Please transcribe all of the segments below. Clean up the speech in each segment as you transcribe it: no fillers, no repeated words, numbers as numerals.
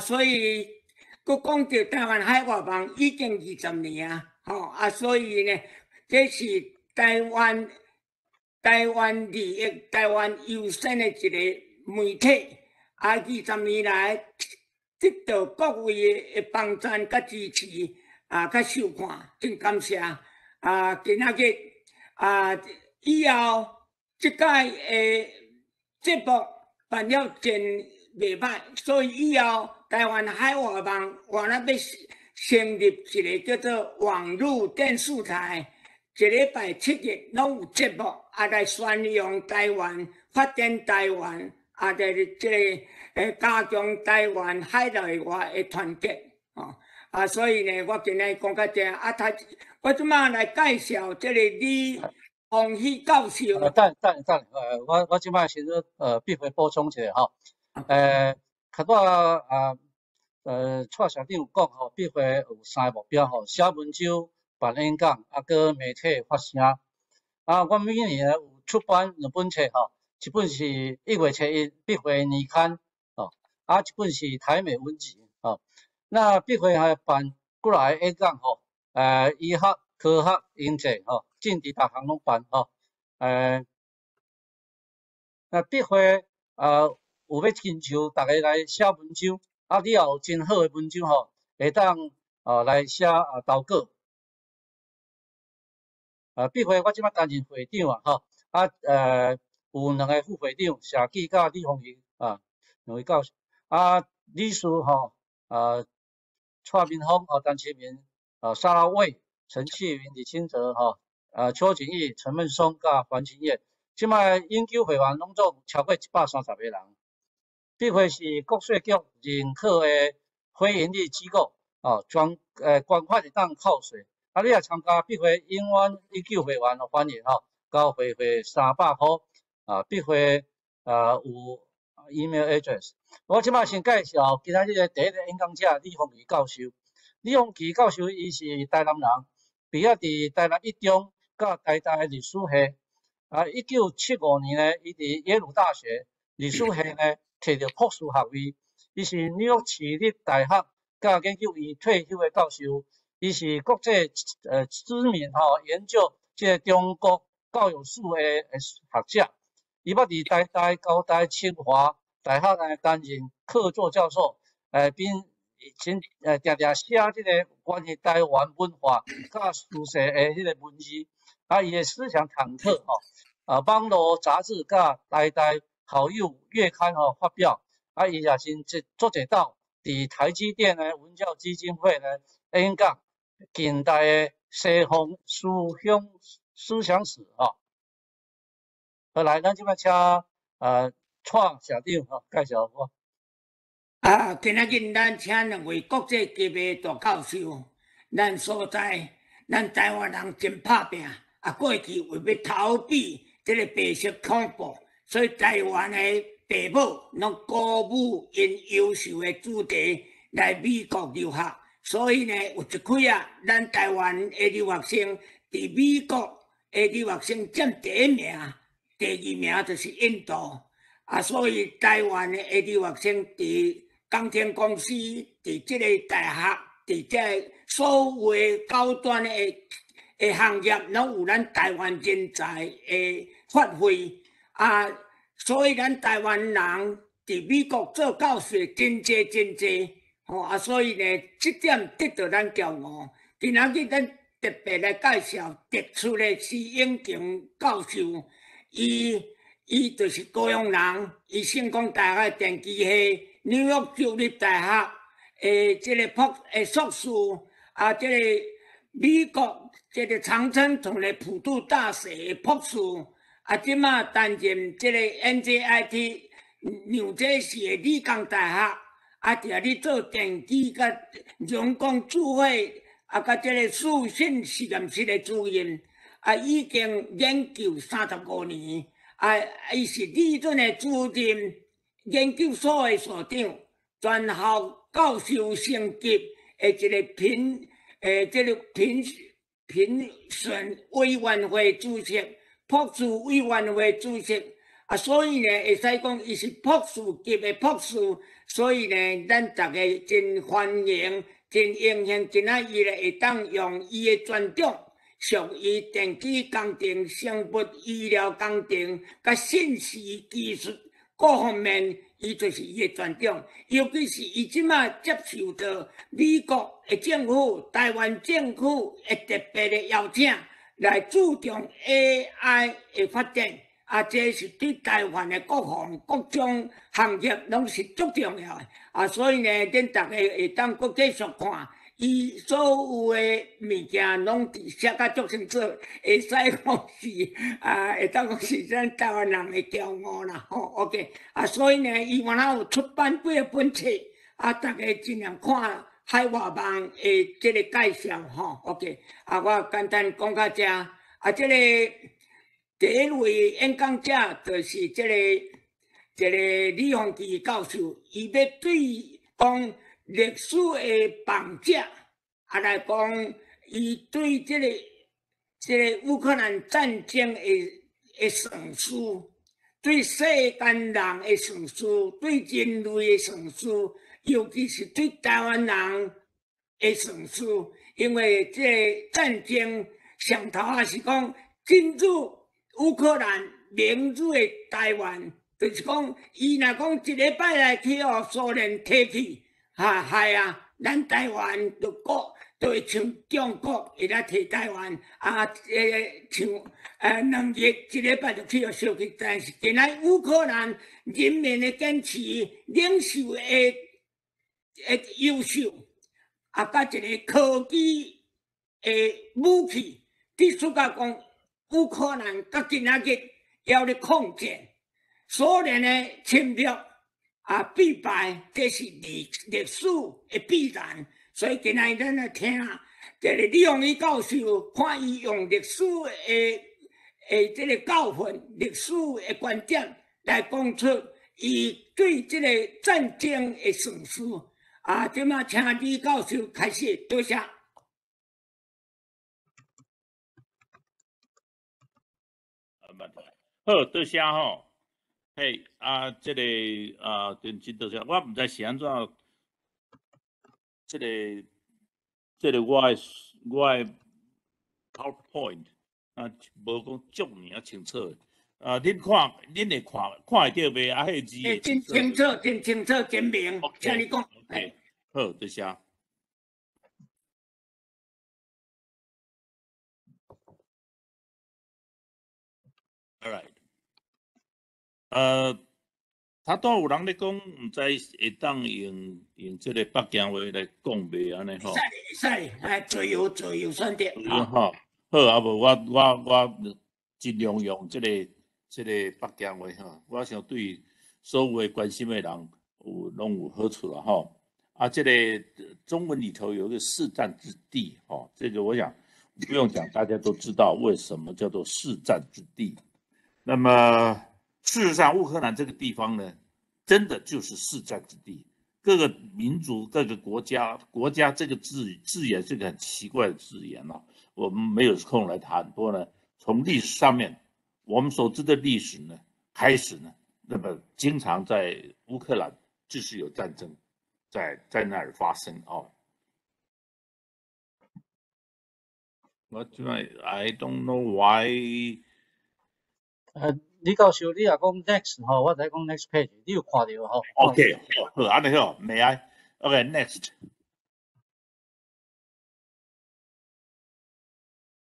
所以佮讲到台湾海外网已经20年啊，所以呢，这是台湾利益、台湾优先的一个媒体，20年来得到各位的帮赞甲支持甲收看，真感谢今仔日以后即届的节目办了真袂歹，所以以后台湾海外网原来要成立一个叫做网络电视台，一礼拜7日拢有节目来宣扬台湾、发展台湾在这个加强台湾海内外的团结所以呢，我今日讲到这我即马来介绍这个李鸿禧教授。等，我即摆先必须补充一下吼，较早蔡社长有讲吼，必须有3个目标吼，写文章、办演讲，搁媒体发声。我每年有出版2本册吼，一本是1月7日必须年刊一本是台美文集那必须还办过来演讲吼，医学、科学、经济政治大项拢办那必须有要请求大家来写文章，你有真好的文章会当来写投稿。必须我即摆担任会长有2个副会长，社记甲李鸿禧2位教授理事蔡明峰陈其明沙拉卫、陈启云、李清泽邱景义、陈孟松甲黄清业，即摆研究会员拢总超过130个人。必须是国税局认可的非营利机构捐款会当扣税。你若参加必须永远研究会员欢迎交会费300块必须有 email address。我即摆先介绍今仔日的第一个演讲者李鸿禧教授。李鸿禧教授伊是台南人，毕业伫台南一中甲台大历史系1975年呢，伊伫耶鲁大学历史系呢摕到博士学位。伊是纽约市立大学甲研究院退休的教授。伊是国际知名研究这中国教育史的学者。伊捌伫台大、高大、清华大学担任客座教授，并常写这个关于台湾文化甲史实的迄个文字。伊的思想坦克网络杂志甲台大好友月刊发表。伊也真做侪道伫台积电的文教基金会呢演讲。近代的西方思想史好来，咱即摆请蔡社长介绍我。今仔日咱请2位国际级的大教授，咱所在，咱台湾人真拍拼过去为要逃避这个白色恐怖，所以台湾的父母拢鼓舞因优秀的子弟来美国留学。所以呢，有一开咱台湾的留学生伫美国的留学生占第1名，第2名就是印度所以台湾的留学生伫工程公司、伫这个大学、伫这所有的高端的行业，拢有咱台湾人才的发挥所以咱台湾人伫美国做教授真济。所以呢，这点得到咱骄傲。今仔日咱特别来介绍杰出的施永强教授，伊就是高雄人，伊成功大学电机系、纽约州立大学这个硕士这个美国这个常春藤的普渡大学的博士即马担任这个 NJIT 纽约市的理工大学。伫咧做电机甲人工智慧甲这个数信实验室的主任已经研究35年伊是理准的主任研究所的所长，全校教授升级的一个评审委员会主席、博士委员会主席所以呢，会使讲伊是博士级的博士。所以呢，咱大家真欢迎、真荣幸，今仔日咧会当用伊的专长，属于电机工程、生物医疗工程、甲信息技术各方面，伊就是伊的专长。尤其是伊即马接受到美国的政府、台湾政府的特别的邀请，来注重 AI 的发展。这是对台湾的国防各种行业拢是足重要的所以呢，恁大家会当搁继续看，伊所有的物件拢写甲足清楚，会使讲是会当讲是咱台湾人的骄傲啦OK 所以呢，伊原来有出版几本册大家尽量看海外网的这个介绍OK 我简单讲到这这个。第一位演讲者就是这个李鸿基教授，伊要对讲历史的绑架，来讲伊对这个乌克兰战争的损失，对世间人的损失，对人类的损失，尤其是对台湾人的损失，因为这战争上头也是讲进入。乌克兰明入的台湾，就是讲，伊若讲一礼拜来去苏联提去，害咱台湾就会像中国会来提台湾，像2日一礼拜就去烧去，但是今仔乌克兰人民的坚持、领袖的优秀，甲一个科技的武器，伫暑假讲。乌克兰到今仔日要咧抗战，苏联的侵略必败，这是历史的必然。所以今仔咱来听这个李鸿基教授，看伊用历史的这个教训、历史的观点来讲出伊对这个战争的损失即马请李教授开始，多谢。好，多谢吼。嘿，这个真多谢，我唔知是安怎，这个我的 PowerPoint 无讲足尔清楚。恁会看会到袂？迄字真清楚，真清楚，真明。请你讲。好，多谢。All right，他都有人咧讲，唔知会当用这个北京话来讲袂安尼吼？使，自由选择。好，好无我尽量用这个北京话吼，我想对所有关心的人拢有好处啦吼。这个中文里头有一个市战之地吼，这个我想不用讲，大家都知道为什么叫做市战之地。那么事实上，乌克兰这个地方呢，真的就是市战之地。各个民族、各个国家这个字眼是个很奇怪的字眼啊，我们没有空来谈。不过呢，从历史上面，我们所知的历史呢，开始呢，那么经常在乌克兰就是有战争在那儿发生哦。I don't know why。李教授，你若讲 next 吼，我再讲 next page， 你有看到吼 ？OK， 好，安尼好 ，May I？ OK，next。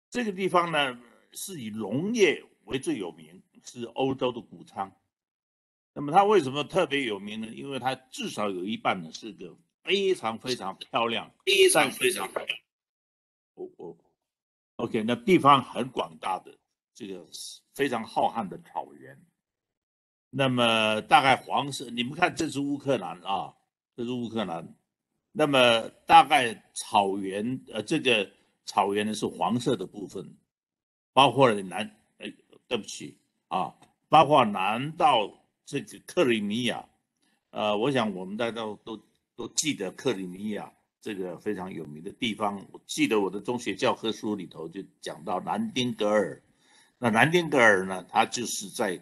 这个地方呢，是以农业为最有名，是欧洲的谷仓。那么它为什么特别有名呢？因为它至少有一半呢是个非常漂亮，非常漂亮。OK， 那地方很广大的。这个非常浩瀚的草原，那么大概黄色，你们看这是乌克兰啊，这是乌克兰，那么大概草原这个草原呢是黄色的部分，包括对不起包括南到这个克里米亚，我想我们大家都记得克里米亚这个非常有名的地方，我记得我的中学教科书里头就讲到南丁格尔。那南丁格尔呢，它就是在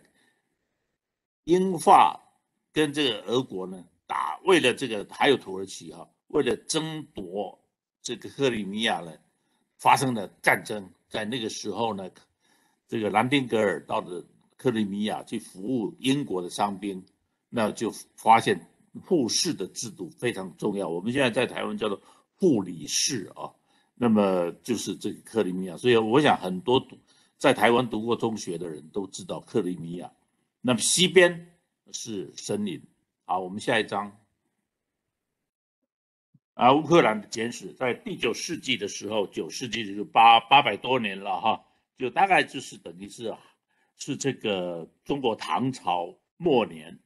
英法跟这个俄国呢为了这个还有土耳其哈，为了争夺这个克里米亚呢，发生了战争。在那个时候呢，这个兰丁格尔到了克里米亚去服务英国的伤兵，那就发现护士的制度非常重要。我们现在在台湾叫做护理士啊，那么就是这个克里米亚。所以我想很多在台湾读过中学的人都知道克里米亚。那么西边是森林。好，我们下一章。乌克兰的简史在第9世纪的时候，9世纪就是800多年了哈，就大概就是等于是这个中国唐朝末年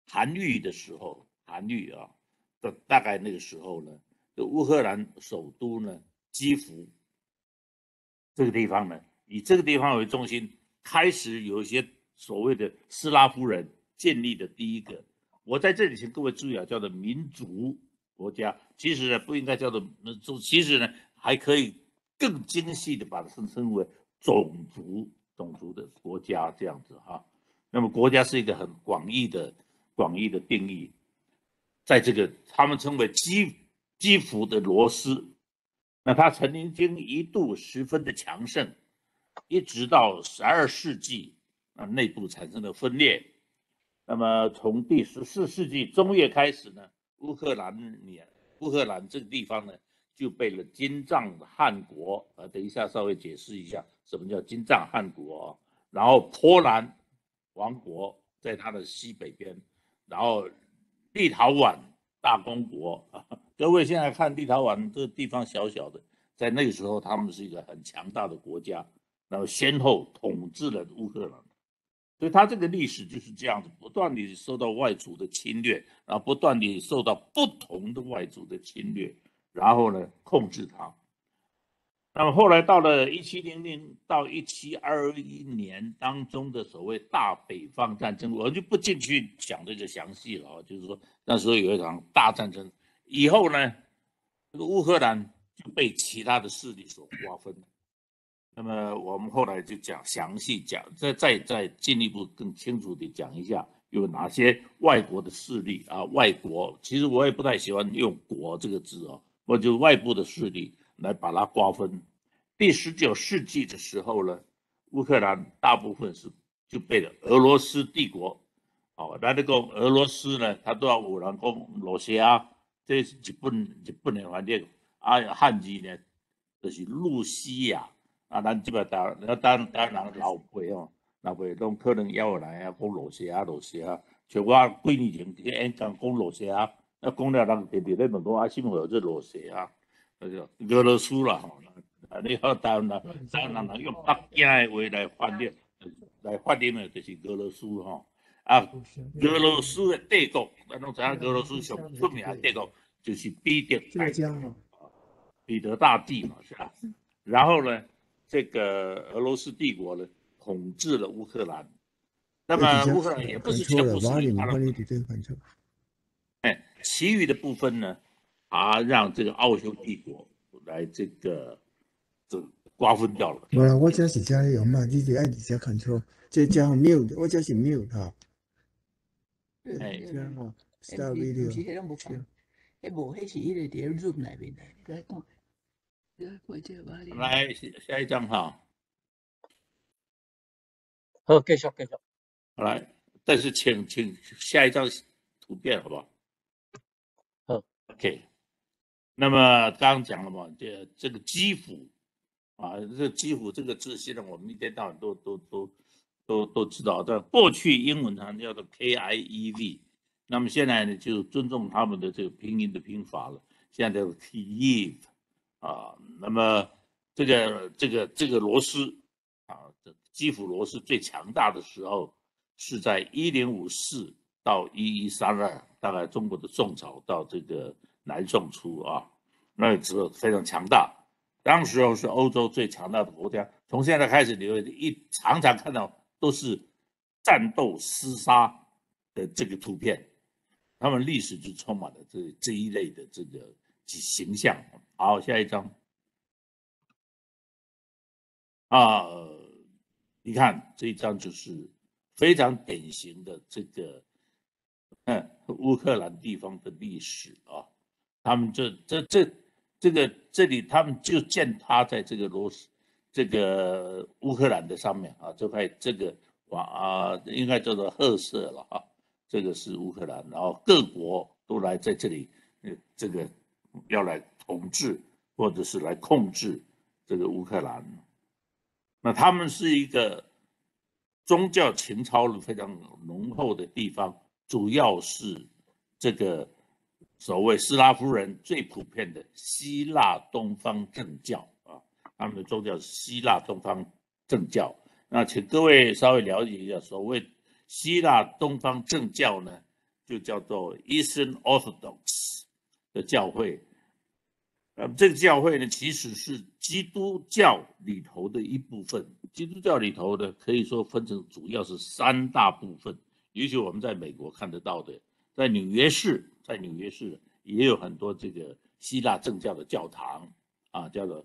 韩愈的时候，韩愈啊的大概那个时候呢，乌克兰首都呢基辅这个地方呢，以这个地方为中心，开始有一些所谓的斯拉夫人建立的第一个，我在这里请各位注意啊，叫做民族国家，其实呢不应该叫做其实呢还可以更精细的把它称为种族的国家这样子哈。那么国家是一个很广义的定义，在这个他们称为基辅的罗斯，那它曾经一度十分的强盛，一直到12世纪内部产生了分裂。那么从第14世纪中叶开始呢，乌克兰这个地方呢就被了金帐汗国等一下稍微解释一下什么叫金帐汗国然后波兰王国在它的西北边，然后立陶宛大公国各位现在看立陶宛这个地方小小的，在那个时候他们是一个很强大的国家，然后先后统治了乌克兰。所以它这个历史就是这样子，不断地受到外族的侵略，然后不断地受到不同的外族的侵略，然后呢控制它。那么后来到了1700到1721年当中的所谓大北方战争，我就不进去讲这个详细了，就是说那时候有一场大战争，以后呢，这个乌克兰就被其他的势力所瓜分。那么我们后来就详细讲，再进一步更清楚地讲一下有哪些外国的势力啊，外国其实我也不太喜欢用国这个字哦，我就外部的势力来把它瓜分。第19世纪的时候呢，乌克兰大部分就被了俄罗斯帝国，那个俄罗斯呢，他都要有人讲罗西亚，这是日本的翻译汉字呢就是露西亚。咱即摆当人老辈哦，老辈拢可能要来讲罗西亚。像我几年前去演讲讲罗西亚，讲了人直直咧问我什么叫做罗西亚？俄罗斯啦吼。你好，台湾人用北京的话来发音的，就是俄罗斯吼。俄罗斯的帝国，咱拢知影俄罗斯上出名的帝国就是彼得大帝嘛，是吧？然后呢？这个俄罗斯帝国呢统治了乌克兰，那么乌克兰也不是全部是他的，其余的部分呢，让这个奥匈帝国来这瓜分掉了。我这是加油嘛，你就爱直接 control， 这加 mute， 我这是 mute 哈。这样哈 ，start video。迄无，迄是迄个伫 room 内面的，你来讲。来下一张哈。好，继续。来，但是请下一张图片好不好？好 ，OK。那么刚刚讲了嘛，这个基辅这基辅这个字，现在我们一天到晚都知道，在过去英文它叫做 KIEV， 那么现在呢就尊重他们的这个拼音的拼法了，现在叫 Kiev。那么这个罗斯基辅罗斯最强大的时候是在1054到1132，大概中国的宋朝到这个南宋初那个时候非常强大，当时候是欧洲最强大的国家。从现在开始，你会常常看到都是战斗厮杀的这个图片，他们历史就充满了这一类的这个形象。好，下一张你看这一张就是非常典型的这个乌克兰地方的历史啊，他们这里他们就建他在这个乌克兰的上面啊，这块应该叫做褐色了啊，这个是乌克兰，然后各国都来在这里，这个要来统治或者是来控制这个乌克兰。那他们是一个宗教情操非常浓厚的地方，主要是这个所谓斯拉夫人最普遍的希腊东方正教啊，他们的宗教是希腊东方正教。那请各位稍微了解一下，所谓希腊东方正教呢，就叫做 Eastern Orthodox 的教会。这个教会呢，其实是基督教里头的一部分。基督教里头呢，可以说分成主要是3大部分，也许我们在美国看得到的，在纽约市也有很多这个希腊正教的教堂啊，叫做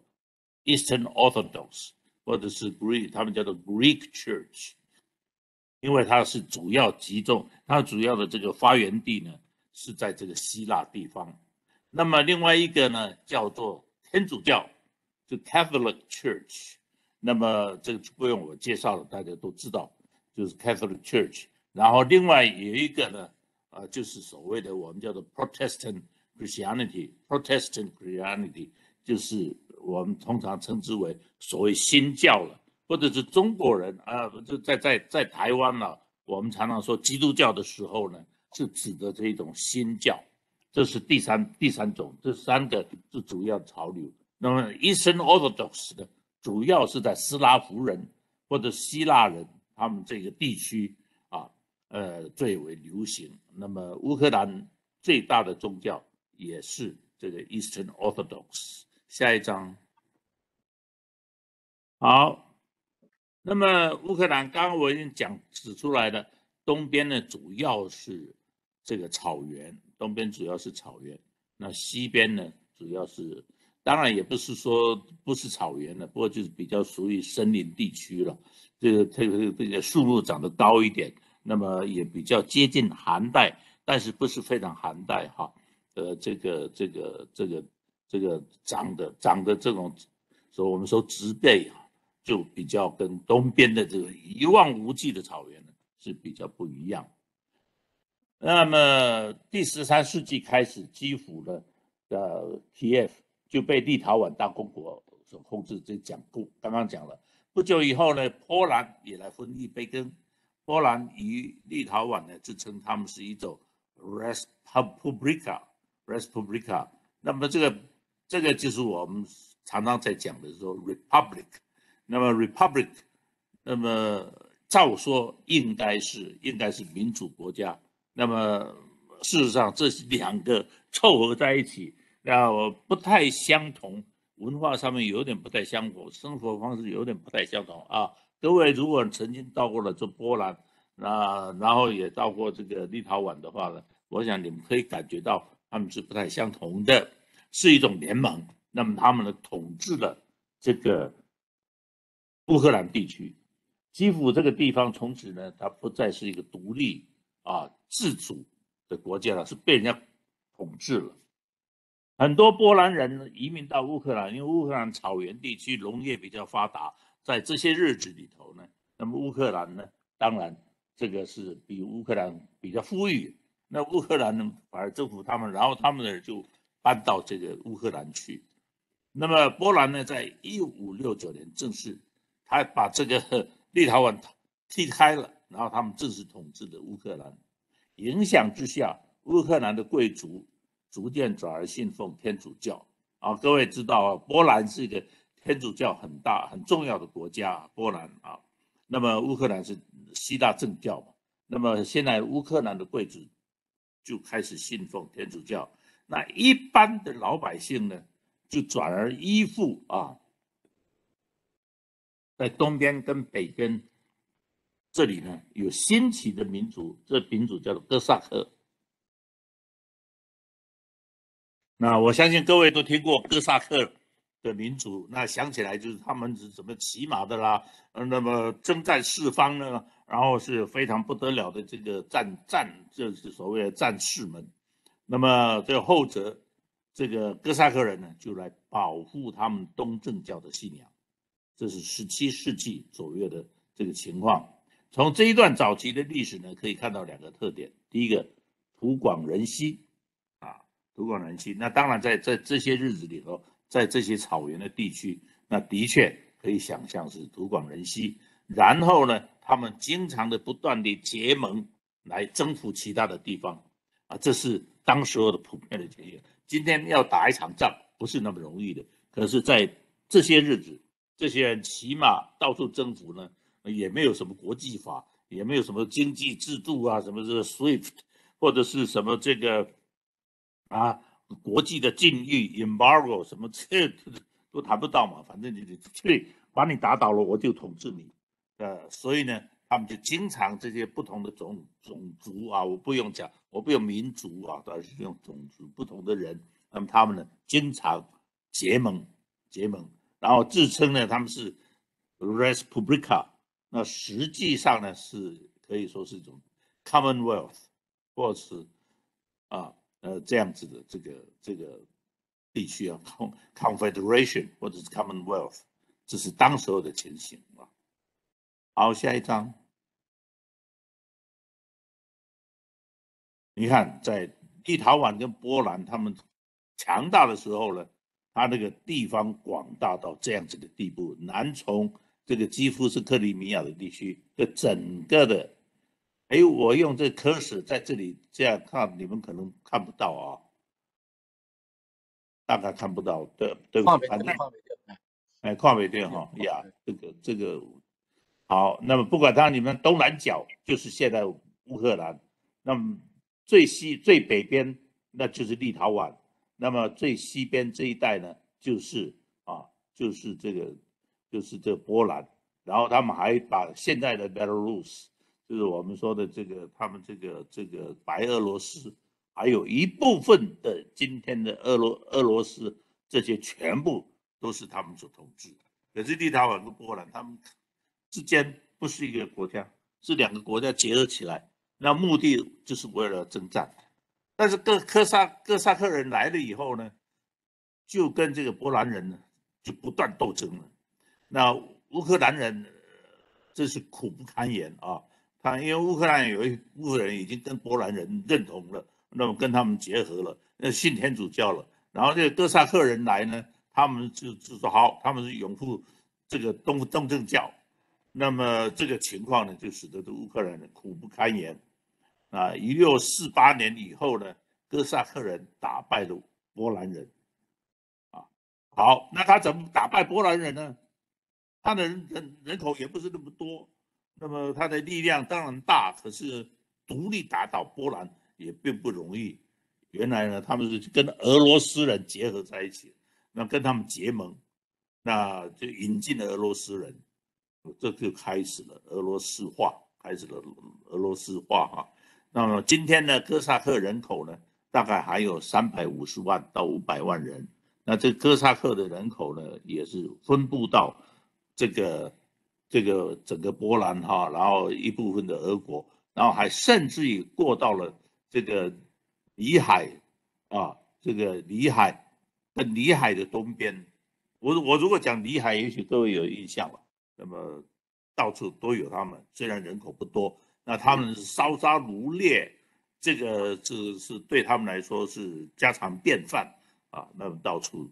Eastern Orthodox 或者是 Greek， 他们叫做 Greek Church， 因为它是主要集中，它主要的这个发源地呢是在这个希腊地方。那么另外一个呢叫做天主教，就 Catholic Church， 那么这个不用我介绍了，大家都知道，就是 Catholic Church。然后另外有一个呢，就是所谓的我们叫做 Protestant Christianity， 就是我们通常称之为所谓新教了，或者是中国人啊，就在台湾呢，我们常常说基督教的时候呢，是指的这种新教。这是第三种，这3个是主要潮流。那么 Eastern Orthodox 的主要是在斯拉夫人或者希腊人他们这个地区啊，最为流行。那么乌克兰最大的宗教也是这个 Eastern Orthodox。下一章。好，那么乌克兰刚刚我已经指出来了，东边呢主要是这个草原。东边主要是草原，那西边呢，主要是，当然也不是说不是草原了，不过就是比较属于森林地区了。这个树木长得高一点，那么也比较接近寒带，但是不是非常寒带哈。这个长的这种，所以我们说植被啊，就比较跟东边的这个一望无际的草原呢是比较不一样。那么第13世纪开始，基辅的Kiev 就被立陶宛大公国所控制。这刚刚讲了。不久以后呢，波兰也来分一杯羹。波兰与立陶宛呢，自称他们是一种 Respublika。那么这个就是我们常常在讲的说 Republic。那么 Republic， 那么照说应该是民主国家。那么事实上，这2个凑合在一起，不太相同，文化上面有点不太相同，生活方式有点不太相同啊。各位如果曾经到过了这波兰，然后也到过这个立陶宛的话呢，我想你们可以感觉到他们是不太相同的，是一种联盟。那么他们呢统治了这个乌克兰地区，基辅这个地方从此呢，它不再是一个独立自主的国家了，是被人家统治了。很多波兰人移民到乌克兰，因为乌克兰草原地区农业比较发达，在这些日子里头呢，那么乌克兰呢，当然这个是比乌克兰比较富裕。那乌克兰呢，反而征服他们，然后他们呢就搬到这个乌克兰去。那么波兰呢，在1569年正式，他把这个立陶宛踢开了，然后他们正式统治的乌克兰。影响之下，乌克兰的贵族逐渐转而信奉天主教啊。各位知道啊，波兰是一个天主教很大很重要的国家，波兰啊。那么乌克兰是希腊正教嘛，那么现在乌克兰的贵族就开始信奉天主教。那一般的老百姓呢，就转而依附在东边跟北边这里呢有新起的民族，这民族叫做哥萨克。那我相信各位都听过哥萨克的民族，那想起来就是他们是怎么骑马的啦，那么征战四方呢，然后是非常不得了的这个就是所谓的战士们。那么这后者，这个哥萨克人呢，就来保护他们东正教的信仰。这是17世纪左右的这个情况。从这一段早期的历史呢，可以看到2个特点。第一个，土广人稀啊，土广人稀。那当然在这些日子里头，在这些草原的地区，那的确可以想象是土广人稀。然后呢，他们经常的不断的结盟来征服其他的地方啊，这是当时候的普遍的经验。今天要打一场仗不是那么容易的，可是在这些日子，这些人骑马到处征服呢，也没有什么国际法，也没有什么经济制度啊，什么这个 SWIFT 或者是什么这个啊国际的禁运 embargo 什么这都谈不到嘛，反正你去把你打倒了，我就统治你。所以呢，他们就经常这些不同的种族啊，我不用讲，我不用民族啊，而是用种族不同的人，那么他们呢经常结盟，然后自称呢他们是 Res Publica， 那实际上呢是可以说是一种 Commonwealth， 或是这样子的这个地区啊 ，Confederation 或者是 Commonwealth， 这是当时候的情形啊。好，下一章。你看，在立陶宛跟波兰他们强大的时候呢，它那个地方广大到这样子的地步，南从这个几乎是克里米亚的地区，这整个的，我用这科室在这里这样看，你们可能看不到啊，大概看不到，对不起，反正看不到哈呀，这个。好，那么不管它，你们东南角就是现在乌克兰，那么最北边那就是立陶宛，那么最西边这一带呢，就是这个波兰，然后他们还把现在的 Belarus， 就是我们说的这个他们这个白俄罗斯，还有一部分的今天的俄罗斯，这些全部都是他们所统治的。可是立陶宛跟波兰他们之间不是一个国家，是2个国家结合起来，那目的就是为了征战。但是哥萨克人来了以后呢，就跟这个波兰人呢就不断斗争了。那乌克兰人这是苦不堪言啊！因为乌克兰有一部分人已经跟波兰人认同了，那么跟他们结合了，信天主教了。然后这个哥萨克人来呢，他们就说好，他们是拥护这个东正教。那么这个情况呢，就使得乌克兰人苦不堪言啊！1648年以后呢，哥萨克人打败了波兰人啊。好，那他怎么打败波兰人呢？他的人口也不是那么多，那么他的力量当然大，可是独立打倒波兰也并不容易。原来呢，他们是跟俄罗斯人结合在一起，那跟他们结盟，那就引进了俄罗斯人。这就开始了俄罗斯化，哈。那么今天呢，哥萨克人口呢，大概还有350万到500万人。那这哥萨克的人口呢，也是分布到这个整个波兰哈，然后一部分的俄国，然后还甚至于过到了这个里海啊，这个里海的东边。我如果讲里海，也许各位有印象了。那么到处都有他们，虽然人口不多，那他们是烧杀掳掠，这是对他们来说是家常便饭啊。那么到处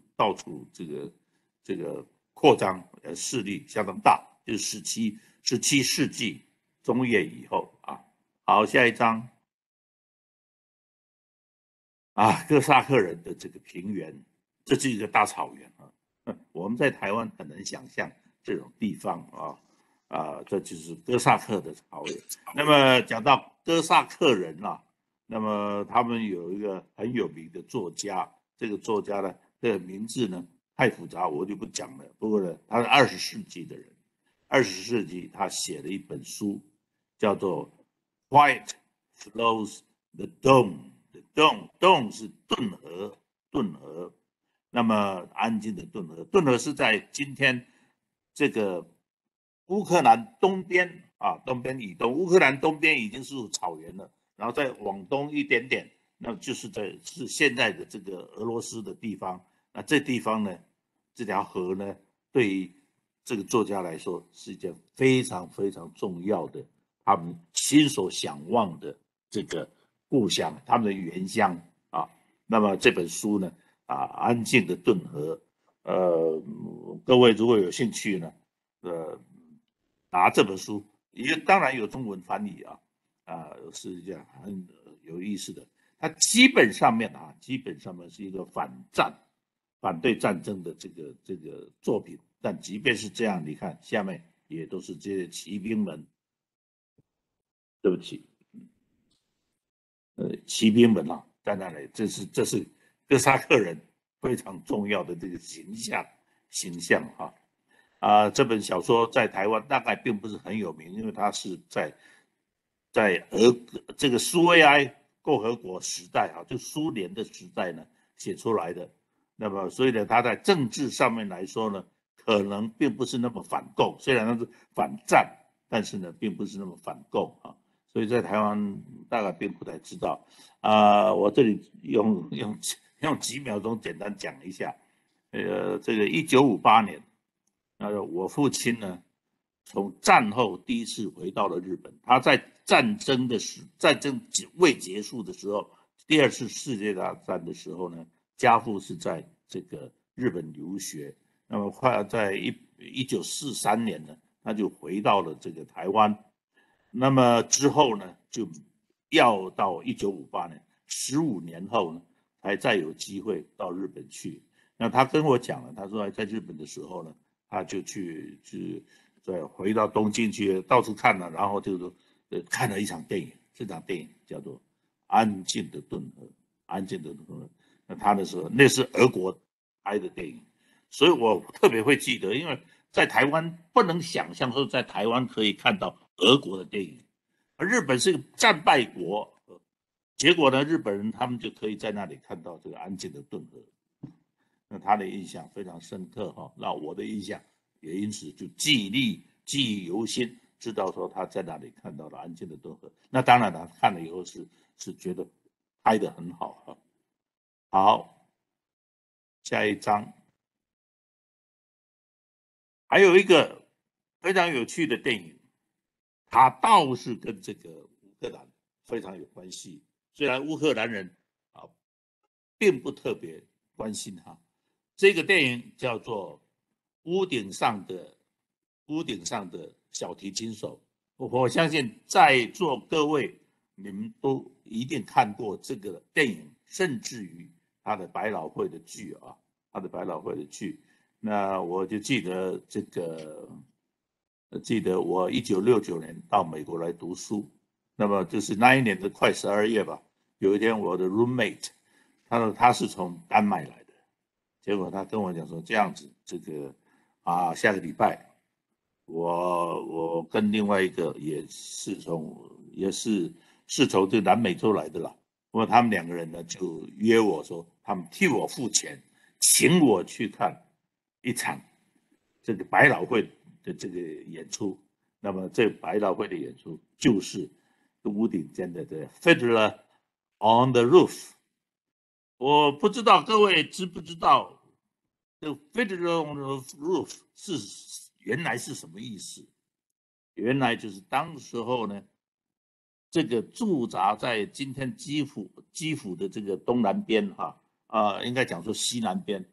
这个扩张，势力相当大，就是17世纪中叶以后啊。好，下一章啊，哥萨克人的这个平原，这是一个大草原啊，我们在台湾很难想象。这种地方这就是哥萨克的草原。那么讲到哥萨克人那么他们有一个很有名的作家，这个作家呢，这个名字呢太复杂，我就不讲了。不过呢，他是20世纪的人，20世纪他写了一本书，叫做《Quiet Flows the Don》，Don 是顿河，那么安静的顿河，顿河是在今天这个乌克兰东边啊，东边以东，乌克兰东边已经是草原了，然后再往东一点点，那就是是现在的这个俄罗斯的地方。那这地方呢，这条河呢，对于这个作家来说是一件非常非常重要的，他们心所向往的这个故乡，他们的原乡啊。那么这本书呢，安静的顿河，各位如果有兴趣呢，拿这本书，也当然有中文翻译是这样很有意思的。它基本上面是一个反对战争的这个作品。但即便是这样，你看下面也都是这些骑兵们，对不起，骑兵们在那里，这是哥萨克人非常重要的这个形象这本小说在台湾大概并不是很有名，因为它是在这个苏维埃共和国时代就苏联的时代呢写出来的。那么所以呢，它在政治上面来说呢，可能并不是那么反共，虽然它是反战，但是呢，并不是那么反共所以在台湾大概并不太知道我这里用几秒钟简单讲一下，这个1958年，我父亲呢，从战后第一次回到了日本。他在战争未结束的时候，第二次世界大战的时候呢，家父是在这个日本留学。那么快在1943年呢，他就回到了这个台湾。那么之后呢，就要到1958年，15年后呢，才再有机会到日本去。那他跟我讲了，他说在日本的时候呢，他就再回到东京去到处看了，然后就是看了一场电影，这场电影叫做《安静的顿河》。安静的顿河，那他的时候那是俄国拍的电影，所以我特别会记得，因为在台湾不能想象说在台湾可以看到俄国的电影，而日本是个战败国，结果呢，日本人他们就可以在那里看到这个安静的顿河。那他的印象非常深刻那我的印象也因此就记忆犹新，知道说他在那里看到了安静的顿河。那当然了，看了以后是觉得拍得很好好，下一章，还有一个非常有趣的电影，它倒是跟这个乌克兰非常有关系，虽然乌克兰人并不特别关心它。这个电影叫做屋顶上的小提琴手。我相信在座各位你们都一定看过这个电影，甚至于他的百老汇的剧那我就记得我1969年到美国来读书，那么就是那一年的快12月吧。有一天我的 roommate， 他是从丹麦来的，结果他跟我讲说这样子，这个下个礼拜我跟另外一个也是从这南美洲来的啦。那么他们2个人呢就约我说，他们替我付钱，请我去看一场这个百老汇的这个演出。那么这百老汇的演出就是屋顶间的这 Fiddler on the Roof。我不知道各位知不知道这 Fiddler on the Roof 原来是什么意思？原来就是当时候呢，这个驻扎在今天基辅的这个东南边应该讲说西南边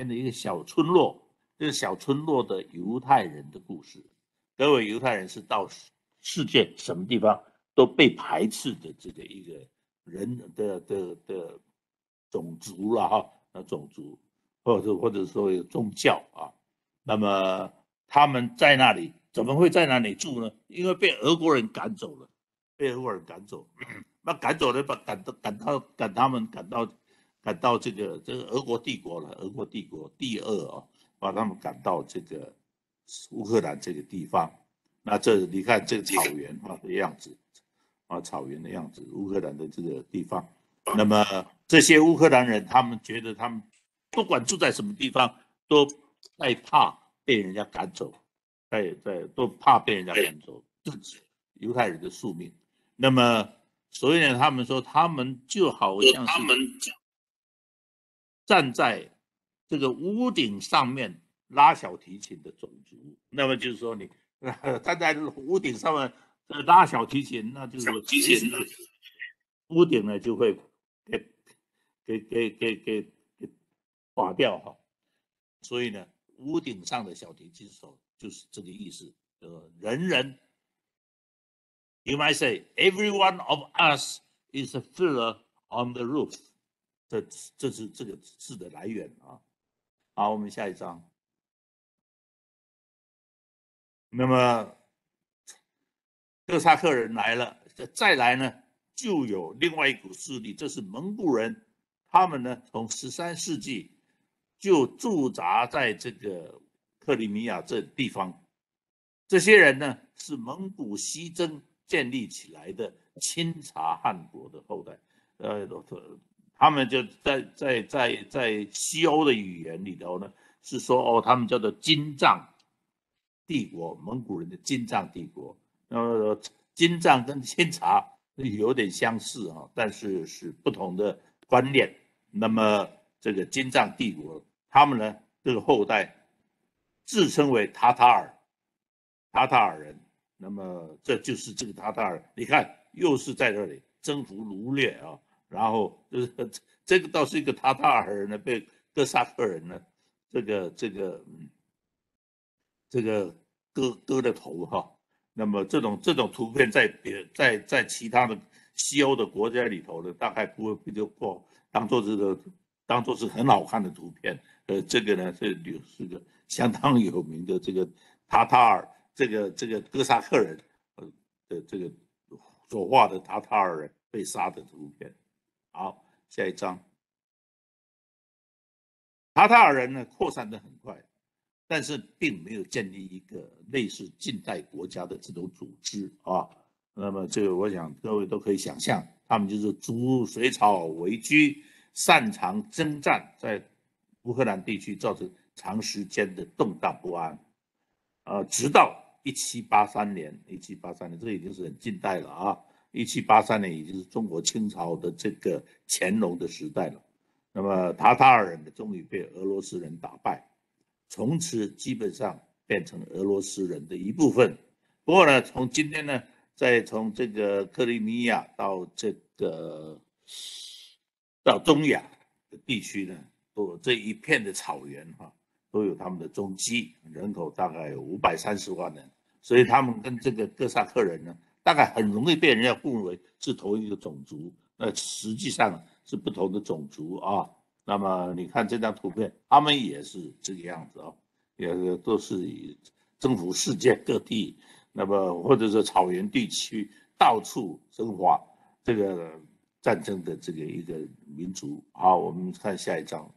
的一个小村落，这个小村落的犹太人的故事。各位，犹太人是到世界什么地方都被排斥的这个一个人的种族了种族或者说有宗教那么他们在那里怎么会在那里住呢？因为被俄国人赶走了，那赶走了，赶他们赶到这个俄国帝国了，俄国帝国第2把他们赶到这个乌克兰这个地方。那你看这个草原的样子草原的样子，乌克兰的这个地方。那么这些乌克兰人，他们觉得他们不管住在什么地方，都害怕被人家赶走，都怕被人家赶走。犹太人的宿命。那么，所以呢，他们说他们就好像是站在这个屋顶上面拉小提琴的种族。那么就是说你站在屋顶上面拉小提琴，那就是屋顶呢就会给垮掉哈。所以呢，屋顶上的小提琴手就是这个意思。人人 ，you might say every one of us is a fiddler on the roof。这是这个字的来源啊。好，我们下一章。那么哥萨克人来了，再来呢，就有另外一股势力，这是蒙古人。他们呢，从13世纪就驻扎在这个克里米亚这地方。这些人呢，是蒙古西征建立起来的钦察汗国的后代。他们就在西欧的语言里头呢，是说哦，他们叫做金帐帝国，蒙古人的金帐帝国。金帐跟钦察有点相似啊，但是是不同的观念。那么这个金帐帝国，他们呢这个后代自称为塔塔尔人。那么这就是这个塔塔尔，你看又是在这里征服掳掠啊。然后就是这个倒是一个塔塔尔人呢，被哥萨克人呢，这个割了头哈。那么这种图片在其他的西欧的国家里头呢，大概不会就当做是很好看的图片。这个呢是个相当有名的这个塔塔尔这个哥萨克人的这个所画的塔塔尔人被杀的图片。好，下一章。塔塔尔人呢扩散得很快，但是并没有建立一个类似近代国家的这种组织啊。那么这个我想各位都可以想象，他们就是逐入水草为居，擅长征战，在乌克兰地区造成长时间的动荡不安。直到1783年，这已经是很近代了啊。1783年已经是中国清朝的这个乾隆的时代了。那么塔塔尔人终于被俄罗斯人打败，从此基本上变成俄罗斯人的一部分。不过呢，从今天呢，再从这个克里米亚到中亚的地区呢，都这一片的草原哈，都有他们的踪迹，人口大概有530万人，所以他们跟这个哥萨克人呢，大概很容易被人家误为是同一个种族，那实际上是不同的种族啊。那么你看这张图片，他们也是这个样子啊，也都是以征服世界各地，那么或者是草原地区到处生活这个战争的这个一个民族。好，我们看下一章。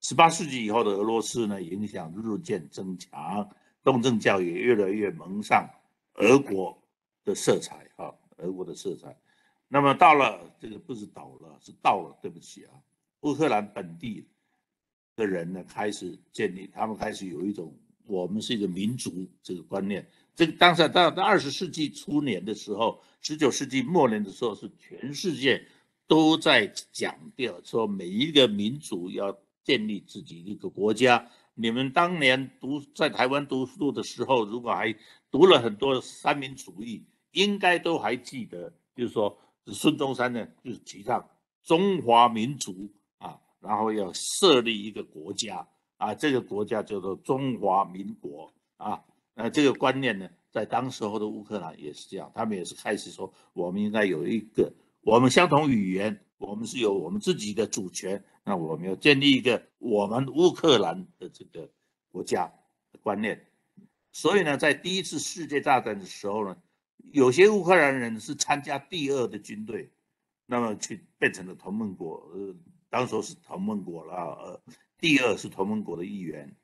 18世纪以后的俄罗斯呢，影响日渐增强，东正教也越来越蒙上俄国的色彩啊，俄国的色彩。那么到了这个不是倒了，是到了，对不起啊，乌克兰本地的人呢，开始建立，他们开始有一种我们是一个民族这个观念。这个当时到20世纪初年的时候，19世纪末年的时候，是全世界都在强调说每一个民族要建立自己一个国家。你们当年在台湾读书的时候，如果还读了很多三民主义，应该都还记得，就是说孙中山呢，就是提倡中华民族啊，然后要设立一个国家啊，这个国家叫做中华民国啊。这个观念呢，在当时候的乌克兰也是这样，他们也是开始说，我们应该有一个，我们相同语言，我们是有我们自己的主权，那我们要建立一个我们乌克兰的这个国家的观念。所以呢，在第一次世界大战的时候呢，有些乌克兰人是参加第二的军队，那么去变成了同盟国，当时是同盟国了，第二是同盟国的一员，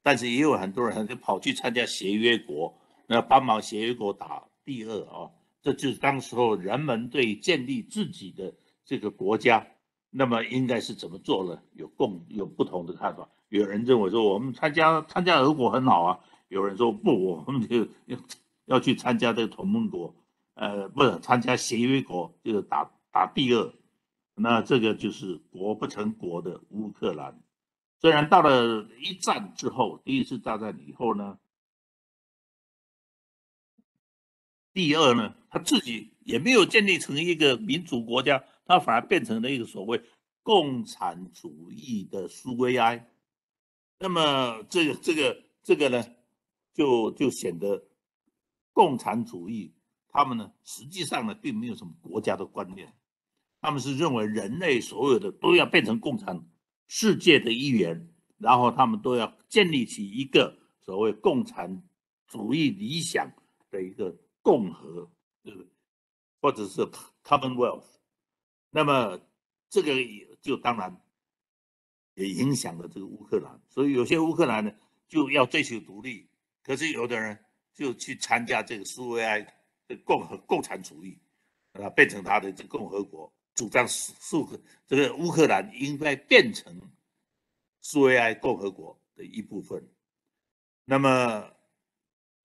但是也有很多人就跑去参加协约国，那帮忙协约国打第二啊。这就是当时候人们对建立自己的这个国家，那么应该是怎么做呢？有不同的看法。有人认为说我们参加俄国很好啊，有人说不，我们就要去参加这个同盟国，不是参加协约国，就是打第二。那这个就是国不成国的乌克兰。虽然到了一战之后，第一次大战以后呢，第二呢，他自己也没有建立成一个民主国家，他反而变成了一个所谓共产主义的苏维埃。那么这个呢，就显得共产主义他们呢，实际上呢，并没有什么国家的观念，他们是认为人类所有的都要变成共产世界的一员，然后他们都要建立起一个所谓共产主义理想的一个共和，对不对？或者是 Commonwealth。那么这个就当然也影响了这个乌克兰，所以有些乌克兰呢就要追求独立，可是有的人就去参加这个苏维埃的共产主义，变成他的这共和国，主张这个乌克兰应该变成苏维埃共和国的一部分。那么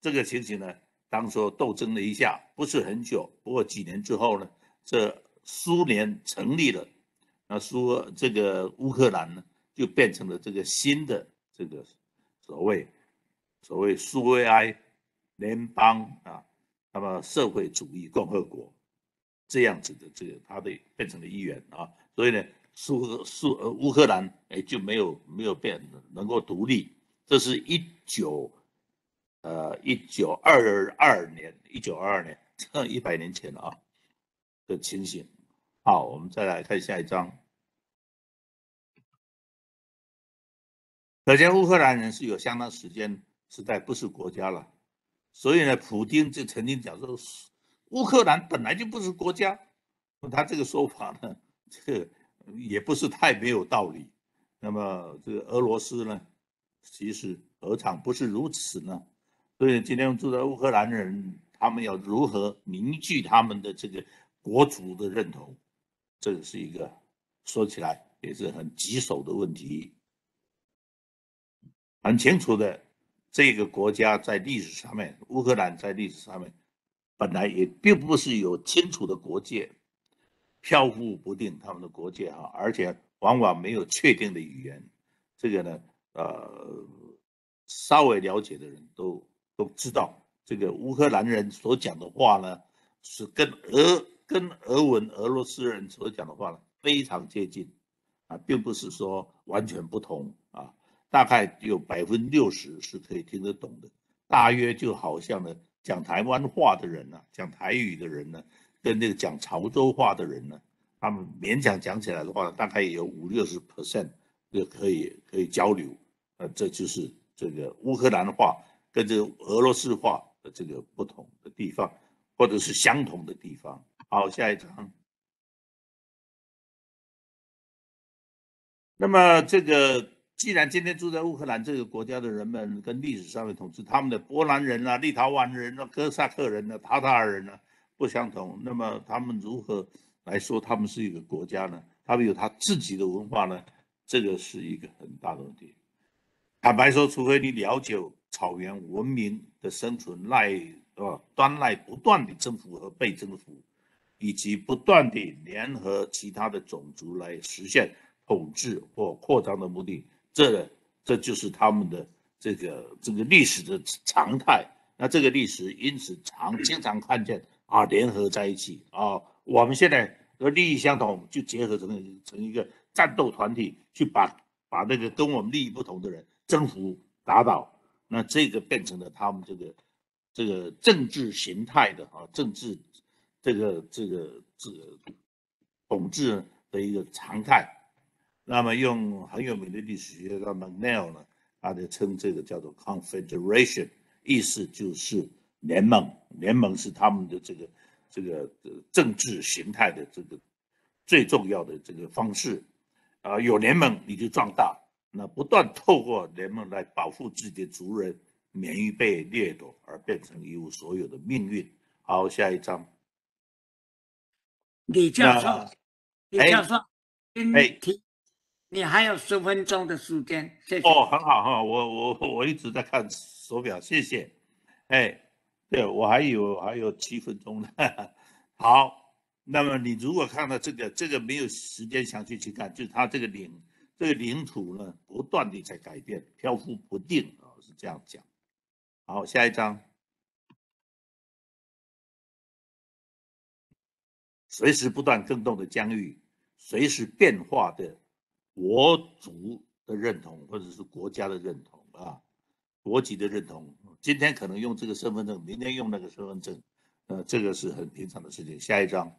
这个情形呢，当初斗争了一下，不是很久，不过几年之后呢，这苏联成立了，那这个乌克兰呢，就变成了这个新的这个所谓苏维埃联邦啊，那么社会主义共和国这样子的这个它的变成了一员啊，所以呢，乌克兰就没有能够独立，这是1922年这100年前了啊的情形。好，我们再来看下一章。可见乌克兰人是有相当时间实在不是国家了，所以呢，普丁就曾经讲说，乌克兰本来就不是国家。他这个说法呢，这个也不是太没有道理。那么这个俄罗斯呢，其实何尝不是如此呢？所以今天住在乌克兰人，他们要如何凝聚他们的这个国族的认同，这是一个说起来也是很棘手的问题。很清楚的，这个国家在历史上面，乌克兰在历史上面本来也并不是有清楚的国界，飘忽不定他们的国界哈，而且往往没有确定的语言。这个呢，稍微了解的人都知道，这个乌克兰人所讲的话呢，是跟俄罗斯人所讲的话呢非常接近啊，并不是说完全不同啊。大概有60%是可以听得懂的，大约就好像呢讲台湾话的人呢，讲台语的人呢，跟那个讲潮州话的人呢，他们勉强讲起来的话，大概也有50-60%就可以交流。这就是这个乌克兰话跟这个俄罗斯话的这个不同的地方，或者是相同的地方。好，下一章。那么这个既然今天住在乌克兰这个国家的人们跟历史上的统治，他们的波兰人啊、立陶宛人啊、哥萨克人啊、塔塔尔人啊不相同，那么他们如何来说他们是一个国家呢？他们有他自己的文化呢？这个是一个很大的问题。坦白说，除非你了解草原文明的生存端赖不断的征服和被征服，以及不断的联合其他的种族来实现统治或扩张的目的，这就是他们的这个历史的常态。那这个历史因此经常看见联合在一起我们现在和利益相同，就结合成一个战斗团体，去把那个跟我们利益不同的人征服打倒。那这个变成了他们这个政治形态的政治这个统治的一个常态。那么用很有名的历史学家 McNeil 呢，他就称这个叫做 Confederation， 意思就是联盟。联盟是他们的这个政治形态的这个最重要的这个方式有联盟你就壮大，那不断透过联盟来保护自己的族人免于被掠夺而变成一无所有的命运。好，下一章。李教授，你还有10分钟的时间，谢谢。哦，很好哈，我一直在看手表，谢谢。哎，对我还有7分钟呢。好，那么你如果看到这个没有时间详细去看，就是它这个领土呢不断地在改变，漂浮不定啊，是这样讲。好，下一张。随时不断更动的疆域，随时变化的国族的认同，或者是国家的认同啊，国籍的认同。今天可能用这个身份证，明天用那个身份证，这个是很平常的事情。下一章。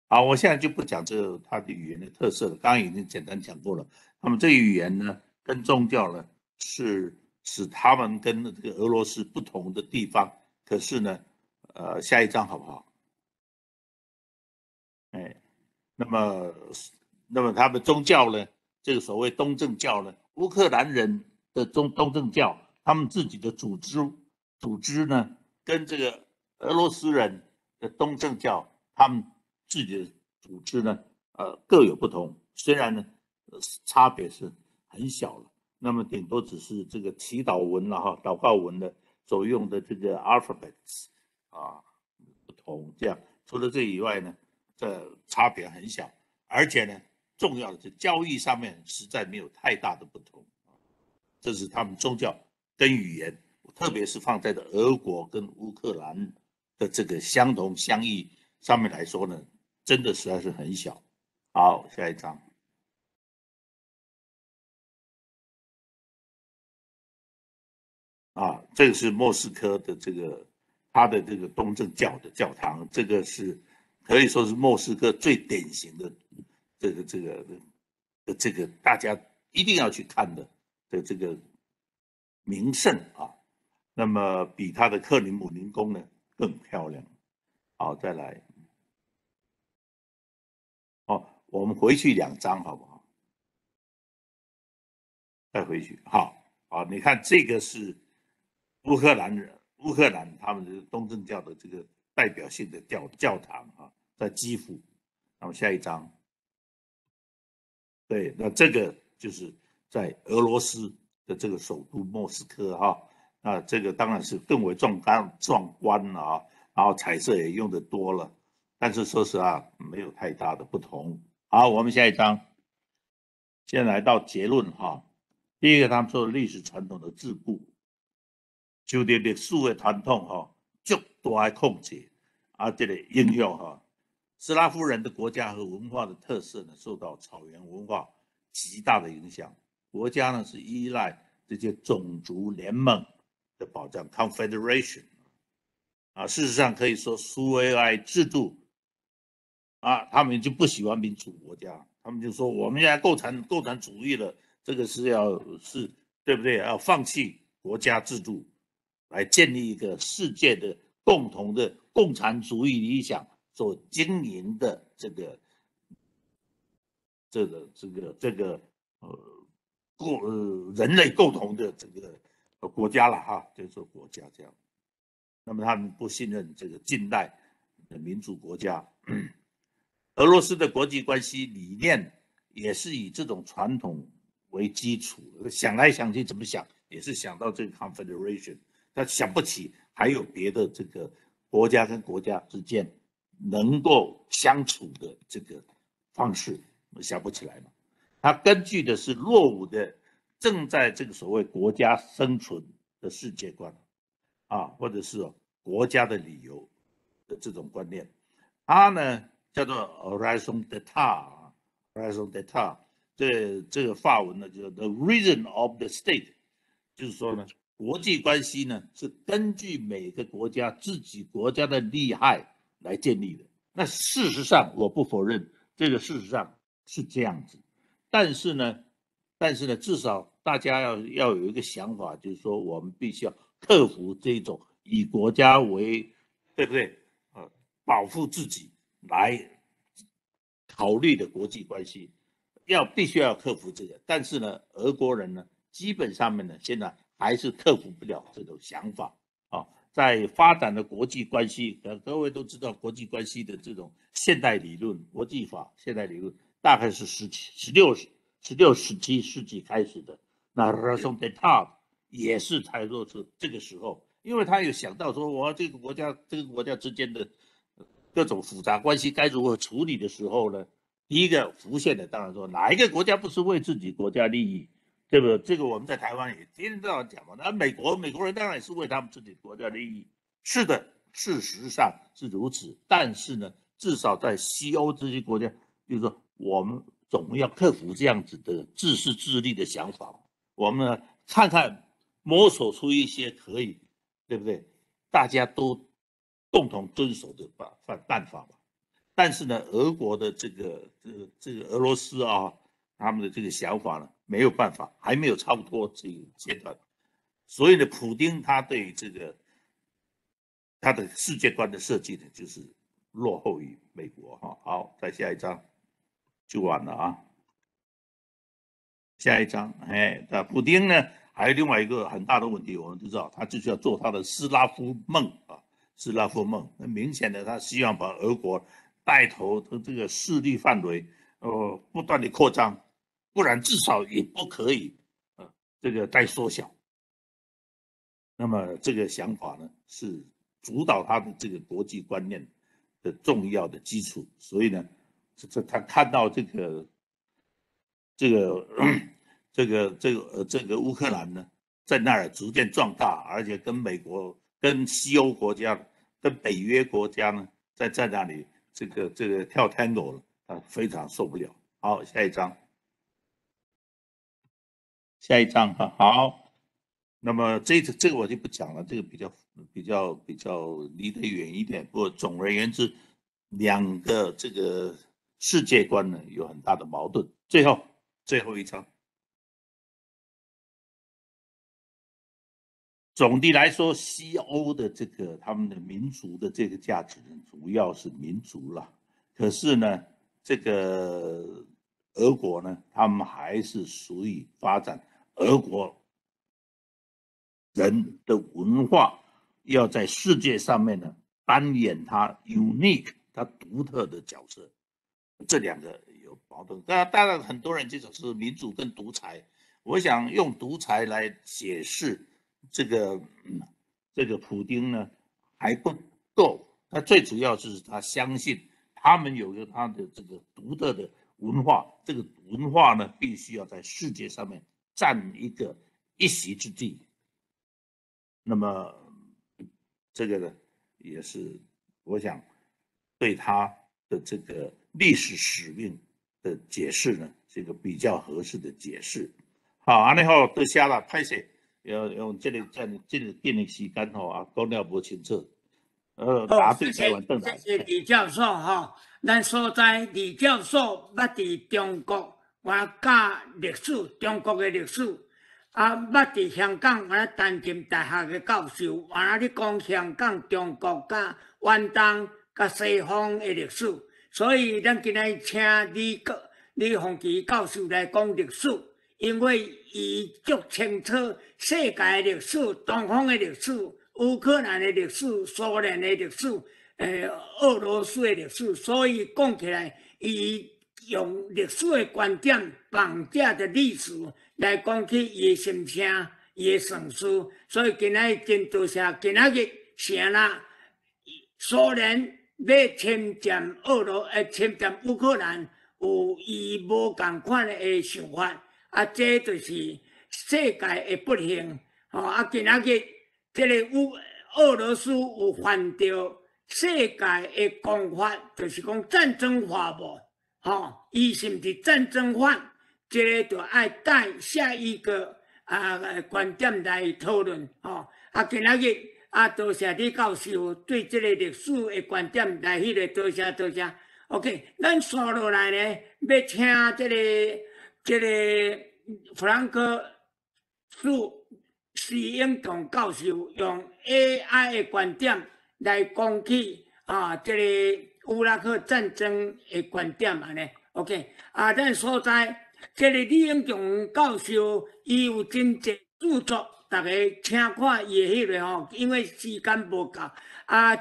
好，我现在就不讲这个它的语言的特色了，刚刚已经简单讲过了。那么这个语言呢，跟宗教呢，是使他们跟这个俄罗斯不同的地方。可是呢，下一章好不好？哎，那么他们宗教呢，这个所谓东正教呢，乌克兰人的东正教，他们自己的组织呢，跟这个俄罗斯人的东正教，他们自己的组织呢，各有不同。虽然呢，差别是很小了，那么顶多只是这个祈祷文了哈，祷告文的所用的这个 alphabets 啊不同。这样，除了这以外呢，这差别很小，而且呢，重要的是交易上面实在没有太大的不同。这是他们宗教跟语言，特别是放在的俄国跟乌克兰的这个相同相异上面来说呢，真的实在是很小。好，下一章。啊，这个是莫斯科的这个他的这个东正教的教堂，这个是可以说是莫斯科最典型的这个大家一定要去看的这个名胜啊。那么比他的克里姆林宫呢更漂亮。好，再来。哦，我们回去2张好不好？再回去，好，好，你看这个是乌克兰他们的东正教的这个代表性的教堂啊，在基辅。那么下一张，对，那这个就是在俄罗斯的这个首都莫斯科哈，那这个当然是更为壮观了啊，然后彩色也用的多了，但是说实话没有太大的不同。好，我们下一章，先来到结论哈。第一个，他们说历史传统的桎梏，就对历史的传统哈，极大的控制啊，这个影响哈。斯拉夫人的国家和文化的特色呢，受到草原文化极大的影响。国家呢是依赖这些种族联盟的保障 （Confederation） 啊。事实上可以说，苏维埃制度啊，他们就不喜欢民主国家，他们就说我们现在共产主义了，这个是对不对？要放弃国家制度，来建立一个世界的共同的共产主义理想所经营的这个人类共同的这个国家了哈，就是说国家这样。那么他们不信任这个近代的民主国家。俄罗斯的国际关系理念也是以这种传统为基础，想来想去怎么想也是想到这个 Confederation， 他想不起还有别的这个国家跟国家之间能够相处的这个方式，想不起来嘛。他根据的是落伍的正在这个所谓国家生存的世界观啊，或者是国家的理由的这种观念，他呢叫做 raison d'etat，raison d'etat， 这个法文呢叫 the reason of the state， 就是说呢，国际关系呢是根据每个国家自己国家的利害来建立的。那事实上，我不否认这个事实上是这样子，但是呢，至少大家要有一个想法，就是说我们必须要克服这种以国家为，对不对？保护自己来考虑的国际关系，必须要克服这个。但是呢，俄国人呢，基本上面呢，现在还是克服不了这种想法啊。在发展的国际关系，各位都知道国际关系的这种现代理论、国际法现代理论，大概是16、17世纪开始的。那 raison d'être 也是差不多是这个时候，因为他有想到说，我这个国家之间的各种复杂关系该如何处理的时候呢，第一个浮现的当然说，哪一个国家不是为自己国家利益？对不对？这个我们在台湾也天天到晚讲嘛。那美国人当然也是为他们自己国家利益。是的，事实上是如此。但是呢，至少在西欧这些国家，就是说我们总要克服这样子的自私自利的想法。我们呢，看看摸索出一些可以，对不对？大家都共同遵守的办法吧。但是呢，俄国的这个俄罗斯啊，他们的这个想法呢，没有办法，还没有超脱这个阶段。所以呢，普丁他对这个他的世界观的设计呢，就是落后于美国哈。好，再下一章就完了啊。下一章，那普丁呢，还有另外一个很大的问题，我们都知道，他就是要做他的斯拉夫梦啊，斯拉夫梦。那明显的，他希望把俄国带头的这个势力范围，不断的扩张，不然至少也不可以，这个再缩小。那么这个想法呢，是主导他的这个国际观念的重要的基础。所以呢，他看到这个乌克兰呢，在那儿逐渐壮大，而且跟美国、跟西欧国家、跟北约国家呢，在那里这个跳 tango 了，他非常受不了。好，下一章哈，好。那么这个我就不讲了，这个比较离得远一点。不过总而言之，两个这个世界观呢有很大的矛盾。最后一章，总的来说，西欧的这个他们的民族的这个价值主要是民族了。可是呢，这个俄国呢，他们还是属于发展俄国人的文化要在世界上面呢扮演它 unique 它独特的角色，这两个有矛盾。当然很多人就说是民主跟独裁，我想用独裁来解释这个普丁呢还不够，他最主要是他相信他们有个他的这个独特的文化，这个文化呢必须要在世界上面占一席之地。那么这个呢，也是我想对他的这个历史使命的解释呢，是一个比较合适的解释。好，安尼好，多谢啦，歹势，要用这个短的时间吼啊，讲了无清楚。答对台湾邓来。谢谢李教授哈，咱所在李教授捌伫中国，我教历史，中国的历史。捌伫香港，我担任大学的教授，我咧讲香港、中国、甲远东、甲西方的历史。所以，咱今日请李洪基教授来讲历史，因为伊足清楚世界的历史、东方的历史、乌克兰的历史、苏联的历史、俄罗斯的历史，所以讲起来，伊用历史的观点绑架的历史。来讲起伊的心声、伊的算术，所以今仔真多谢，今仔日成啦，苏联要侵占侵占乌克兰，有伊无共款的想法，这就是世界的不幸。今仔日这个俄罗斯有犯着世界的讲法，就是讲战争法无，伊是毋是战争法？这个就爱带下一个观点来讨论今仔日多谢李教授对这个历史的观点来多谢。OK， 咱刷落来呢，要请这个弗兰克施英栋教授用 AI 的观点来讲起这个乌拉克战争的观点呢。OK， 咱所在。这个李英栋教授，伊有真侪著作，大家请看伊的迄个因为时间无够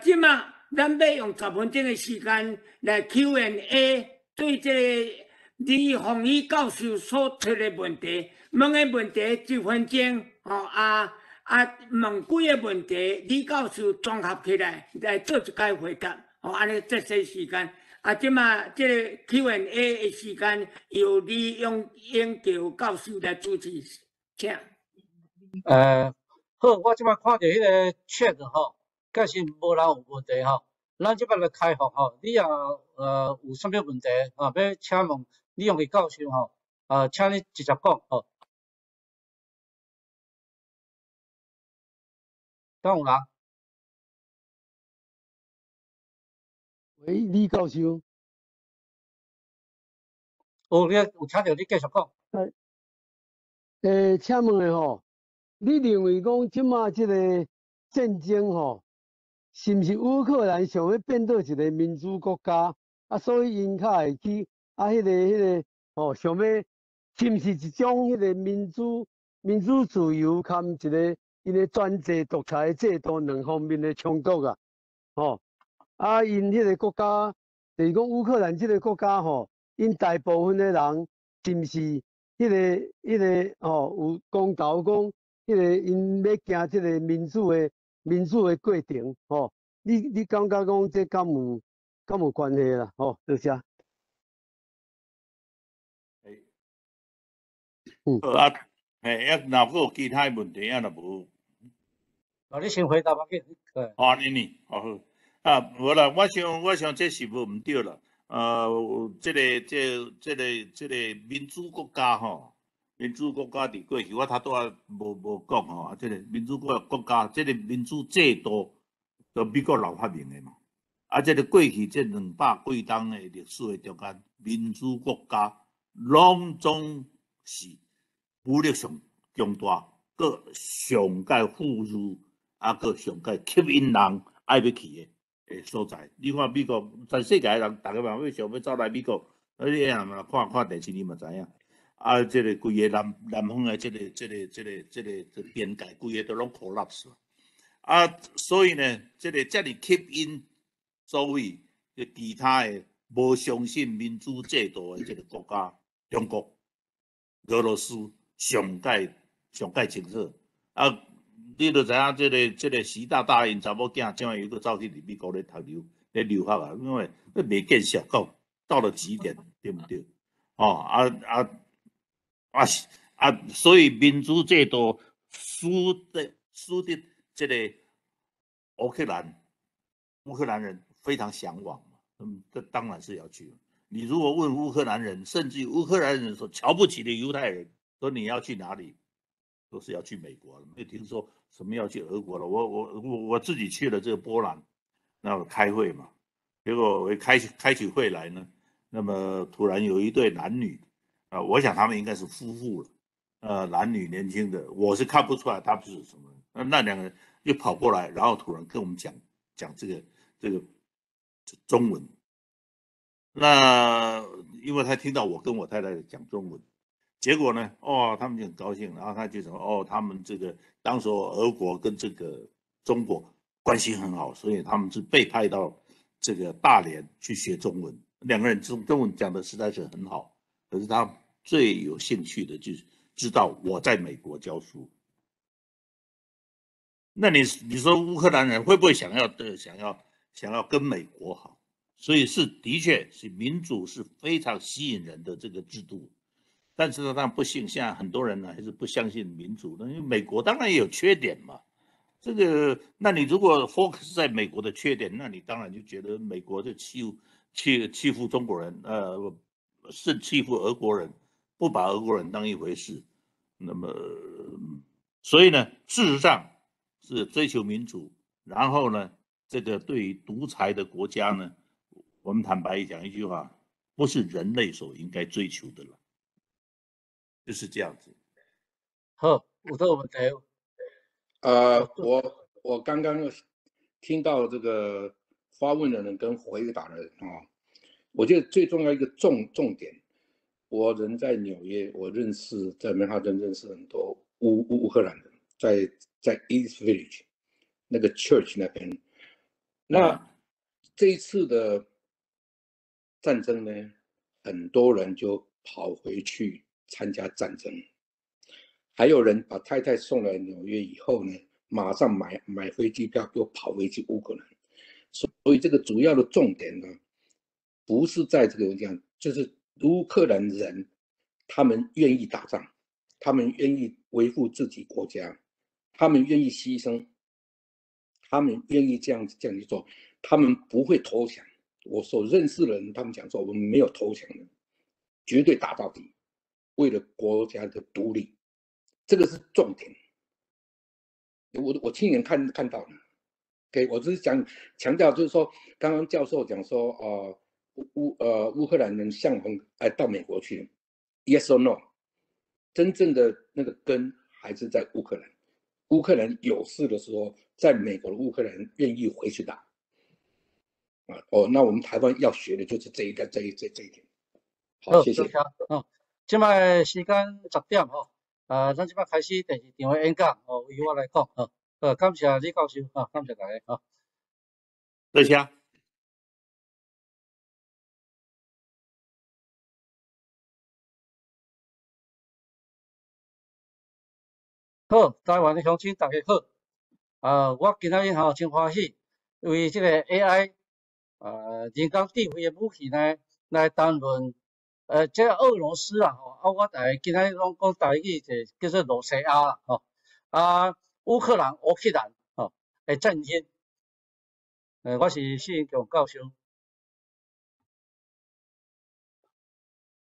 即马咱要用10分钟的时间来 Q&A， 对这个你洪宇教授所提的问题，问的问题1分钟，问几个问题，李教授综合起来做一解回答，安尼节省时间。即马即个 Q&A 的时间由李永桥教授来主持，请。好，我即摆看到迄个 chat 吼，假使无人有问题吼，咱即摆来开放吼，你也有啥物问题要请问李永桥教授吼，请你直接讲吼。敢有人？喂，李教授。有听到你继续讲。请问的吼，你认为讲即马即个战争吼，是毋是乌克兰想要变做一个民主国家？所以因较会去迄个吼，想要是毋是一种迄个民主自由，含一个因的专制独裁制度两方面的冲突啊？吼，因迄个国家，就是讲乌克兰即个国家吼，因大部分的人是毋是？迄个有公投讲，迄个因要行即个民主的过程吼，你感觉讲这敢有关系啦？吼，多谢。若有其他问题若无？你先回答吧，给。安尼，好。无啦，我想这是无毋对啦。这个民主国家吼，民主国家伫过去我头拄仔无讲吼，这个民主国家，这个民主制度，都美国留发明的嘛。这个过去这200几冬的历史的中间，民主国家拢总是武力上强大，搁上界富裕，搁上界吸引人爱要去的所在。你看美国，全世界的人，大家嘛想要走来美国，你若看电视，你嘛知影。这个规个南方的这个边界，规个都拢 collapse 所以呢，这个遮尔吸引所谓其他的无相信民主制度的这个国家，中国、俄罗斯上界清楚。你就知影这个习大大因查某囝，怎样又搁走去美国咧留学啊？因为没见效，到了极点，对不对？所以民主制度输的这个乌克兰人非常向往嘛，这当然是要去。你如果问乌克兰人，甚至于乌克兰人所瞧不起的犹太人，说你要去哪里，都是要去美国了，没听说什么要去俄国了。我自己去了这个波兰，那开会嘛，结果我开起会来呢，那么突然有一对男女我想他们应该是夫妇了，男女年轻的，我是看不出来他们是什么。那两个人就跑过来，然后突然跟我们讲这个中文。那因为他听到我跟我太太讲中文，结果呢，他们就很高兴，然后他就说，他们这个当时俄国跟这个中国关系很好，所以他们是被派到这个大连去学中文。两个人中文讲的实在是很好，可是他最有兴趣的就是知道我在美国教书。那你说乌克兰人会不会想要跟美国好？所以的确是民主是非常吸引人的这个制度，但是呢，不幸现在很多人呢还是不相信民主的，因为美国当然也有缺点嘛。那你如果 focus 在美国的缺点，那你当然就觉得美国就欺负中国人，是欺负俄国人，不把俄国人当一回事。那么，所以呢，事实上是追求民主，然后呢，这个对于独裁的国家呢，我们坦白讲一句话，不是人类所应该追求的了，就是这样子。好，有这个问题。我刚刚听到这个发问的人跟回答的人我觉得最重要一个重点，我人在纽约，我在曼哈顿认识很多乌克兰人，在 East Village 那个 church 那边。那这一次的战争呢，很多人就跑回去参加战争，还有人把太太送来纽约以后呢，马上买飞机票又跑回去乌克兰。所以这个主要的重点呢，不是在这个地方，就是乌克兰人他们愿意打仗，他们愿意维护自己国家，他们愿意牺牲，他们愿意这样去做，他们不会投降。我所认识的人，他们讲说我们没有投降的，绝对打到底，为了国家的独立，这个是重点。我亲眼看到了。OK， 我只是强调，就是说，刚刚教授讲说，乌克兰人向往到美国去 ，Yes or no？ 真正的那个根还是在乌克兰。乌克兰有事的时候，在美国的乌克兰愿意回去打。那我们台湾要学的就是这一点。好，谢谢。现在时间10点咱现在开始第2场的演讲由我来讲感谢李教授感谢大家多谢。好，台湾的乡亲大家好，我今仔日真欢喜，为这个 AI 人工智慧的武器呢来谈论这个俄罗斯我今仔日拢讲台语，就叫做罗西亚乌克兰的战争。我是施英强教授。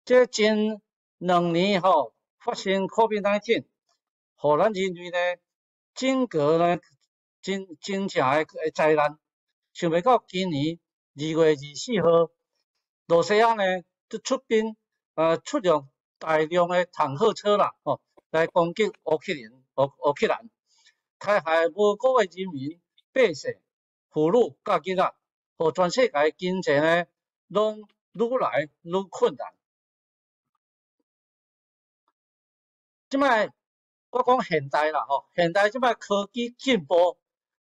这近2年发生 COVID-19， 互咱人类呢整个呢真正的灾难。想袂到今年2月24号，罗西亚呢就出兵出动大量的坦克车来攻击乌克兰，杀害无辜的人民、百姓、妇女甲囡仔，互全世界经济呢拢愈来愈困难。即摆我讲现代啦现代即摆科技进步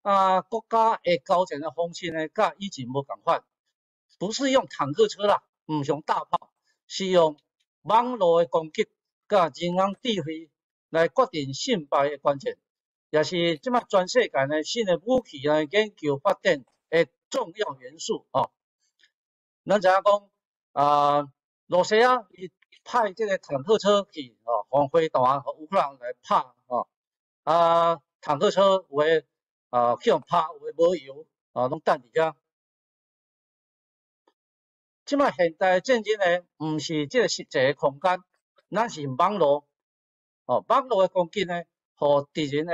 国家的交战的方式呢，甲以前无共款，不是用坦克车啦，唔用大炮，是用网络的攻击甲人工智慧来决定胜败的关键，也是即摆全世界呢新的武器呢研究发展的重要元素咱知影讲罗西亚伊派这个坦克车去往飞弹和乌克兰来拍坦克车有的去用拍，有的无油拢等伫遮。即摆现代的战争呢，毋是即个实际的空间，咱是网络网络的攻击呢，互敌人的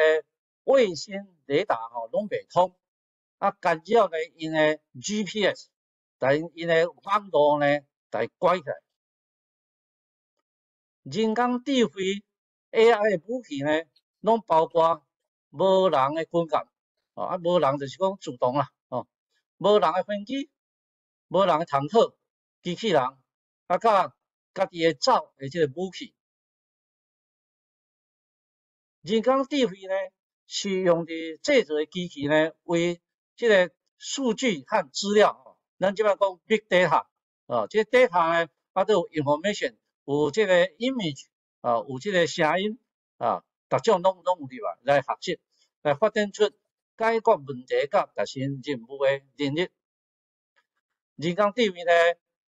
卫星雷达拢袂通干扰呢因的 GPS， 但因的网络呢来拐起来。人工智慧 AI 的武器呢，拢包括无人的军舰无人就是讲自动啦无人的飞机、无人的坦克、机器人甲家己的走的这个武器。人工智慧呢，是用伫制作的机器呢，为这个数据和资料咱即摆讲 big data 这个 data 呢都有 information， 有这个 image 有这个声音各种拢有入来学习，来发展出解决问题甲达成任务的能力。人工智慧呢，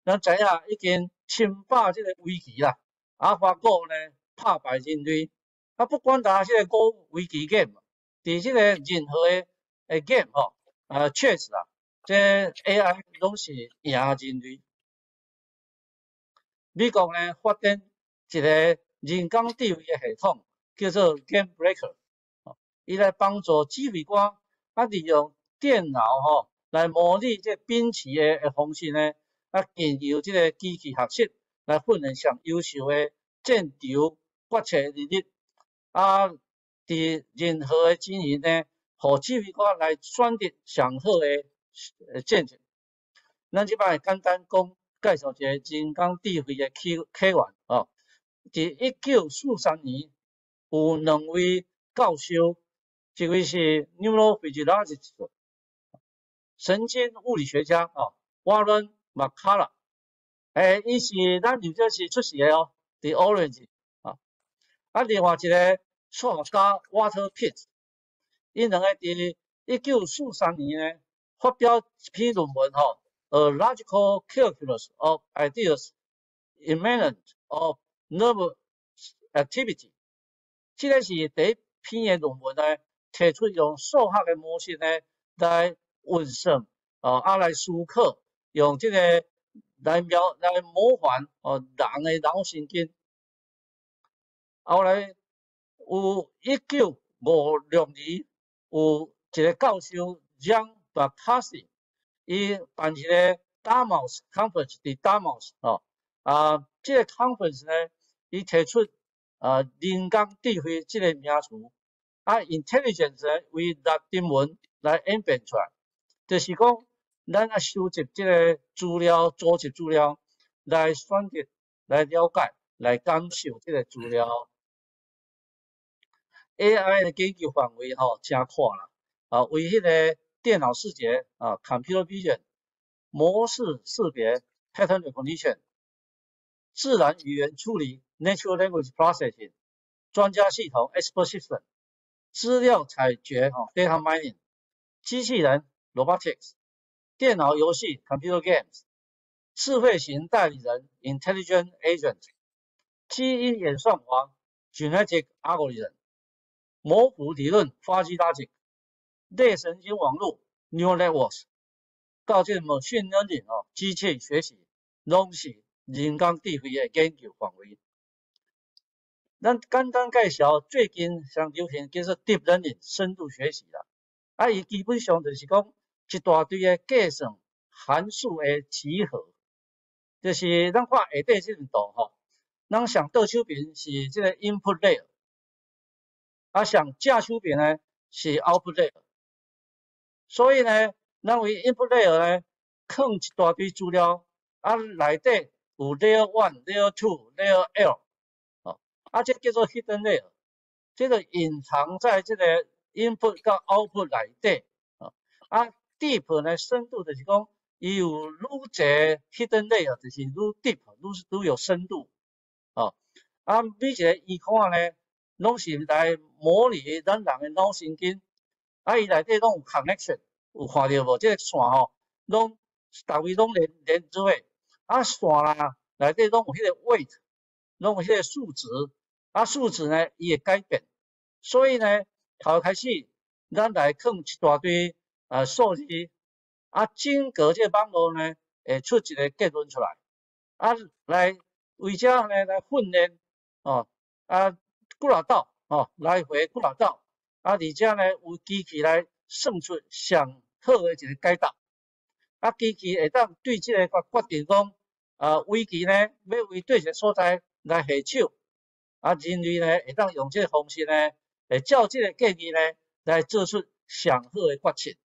咱知影已经侵霸这个围棋啦，AlphaGo 呢打败人类不管打这个Go 围棋 game， 伫这个任何的 game chess 这 AI 拢是赢人类。美国呢发展一个人工智慧的系统，叫做 Game Breaker， 伊来帮助指挥官利用电脑来模拟这兵棋的方式呢，经由这个机器学习来训练上优秀的战场决策能力伫任何的情形呢，互指挥官来选择上好的战术。咱即摆简单介绍一个人工智慧的起源伫1943年，有2位教授，一位是 neurophysiologist 神经物理学家Warren McCulloch，伊是咱牛这是出世的哦，伫 Orange 啊。啊，另外一个数学家 Walter Pitt， 因两个伫1943年呢发表一篇论文吼 ，A Logical Calculus of Ideas Immanent of Nerve Activity。这个是第一篇的论文呢，提出用数学的模式呢来运算来思考，用这个来模仿人的脑神经。后来有1956年，有一个教授 John Bakassi， 伊办一个 Dartmouth Conference 伫 Dartmouth 这个 conference 呢，伊提出人工智慧这个名词，intelligence 呢为拉丁文来演变出来，就是讲咱收集这个资料、组织资料，来选择、来了解、来感受这个资料。AI 的研究范围真宽啦，为迄个电脑视觉computer vision、模式识别 pattern recognition、自然语言处理 natural language processing、专家系统 expert system、资料采掘data mining、机器人 robotics、电脑游戏 computer games、智慧型代理人 intelligent agent、基因演算法 genetic algorithm、模糊理论 fuzzy logic、类神经网络 neural networks， 到这 machine learning 机器学习，拢是人工智慧的研究范围。咱简单介绍最近上流行叫做 deep learning 深度学习啦，伊基本上就是讲一大堆的计算函数的集合，就是咱看下底这张图咱上倒手边是这个 input layer。上正手边呢是 output layer， 所以呢，咱为 input layer 呢，放一大堆资料，内底有 layer 1、layer 2、layer L， 这叫做 hidden layer， 这个隐藏在这个 input 跟 output 内底deep 呢，深度就是讲，伊有愈侪 hidden layer， 就是愈 deep， 愈有深度每一个医看呢。拢是来模拟咱人的脑神经，伊内底拢有 connection， 有看到无？这个线拢逐位拢连做伙，线啦内底拢有迄个 weight， 拢有迄个数值，数值呢伊会改变，所以呢头开始咱来放一大堆数字，整个这个网络呢会出一个结论出来，来为遮呢来训练几落道来回几落道，而且呢有机器来算出上好的一个解答，机器会当对这个决定讲围棋呢要为对一个所在来下手，人类呢会当用这个方式呢，会照这个建议呢来做出上好的决策。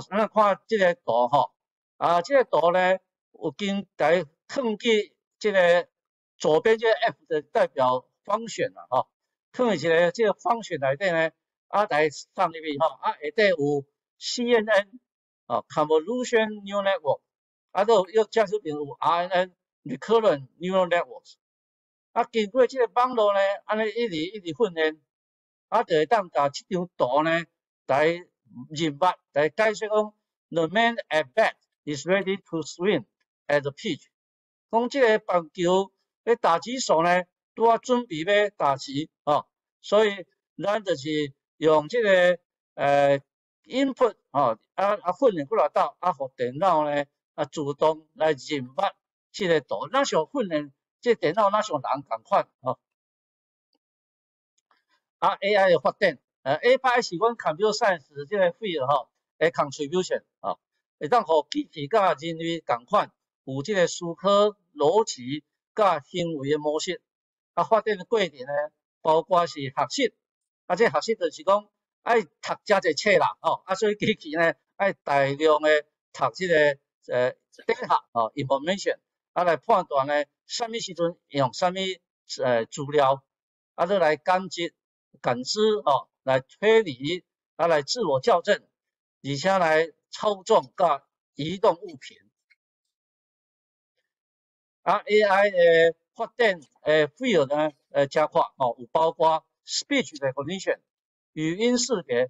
咱看这个图这个图呢有经来放去这个。左边这个 F 的代表方选啦，放起来这个方选内底呢，来放入去下底有 CNN Convolution Neural Network， 都有正手边有 RNN Recurrent Neural Networks， 经过这个网络呢，安尼一直训练，就会当甲这张图呢来认捌，来解说讲 The man at bat is ready to swing at the pitch， 讲这个棒球。打击手呢，都准备要打击所以咱就是用这个input 训练过来到互电脑呢自动来认捌这个图，咱想训练这电脑，咱像人同款AI 的发展AI 是阮 computer science 这个 field 的 contribution 会当互机器甲人类同款有这个思考逻辑。甲行为的模式，发展的过程呢，包括是学习，这学习就是讲爱读遮侪册啦，所以机器呢爱大量的读这个data information， 来判断呢，什么时阵用什么资料，再来感知来推理，来自我校正，而且来操纵甲移动物品。AI 的发展field 呢加快有包括 speech recognition 语音识别，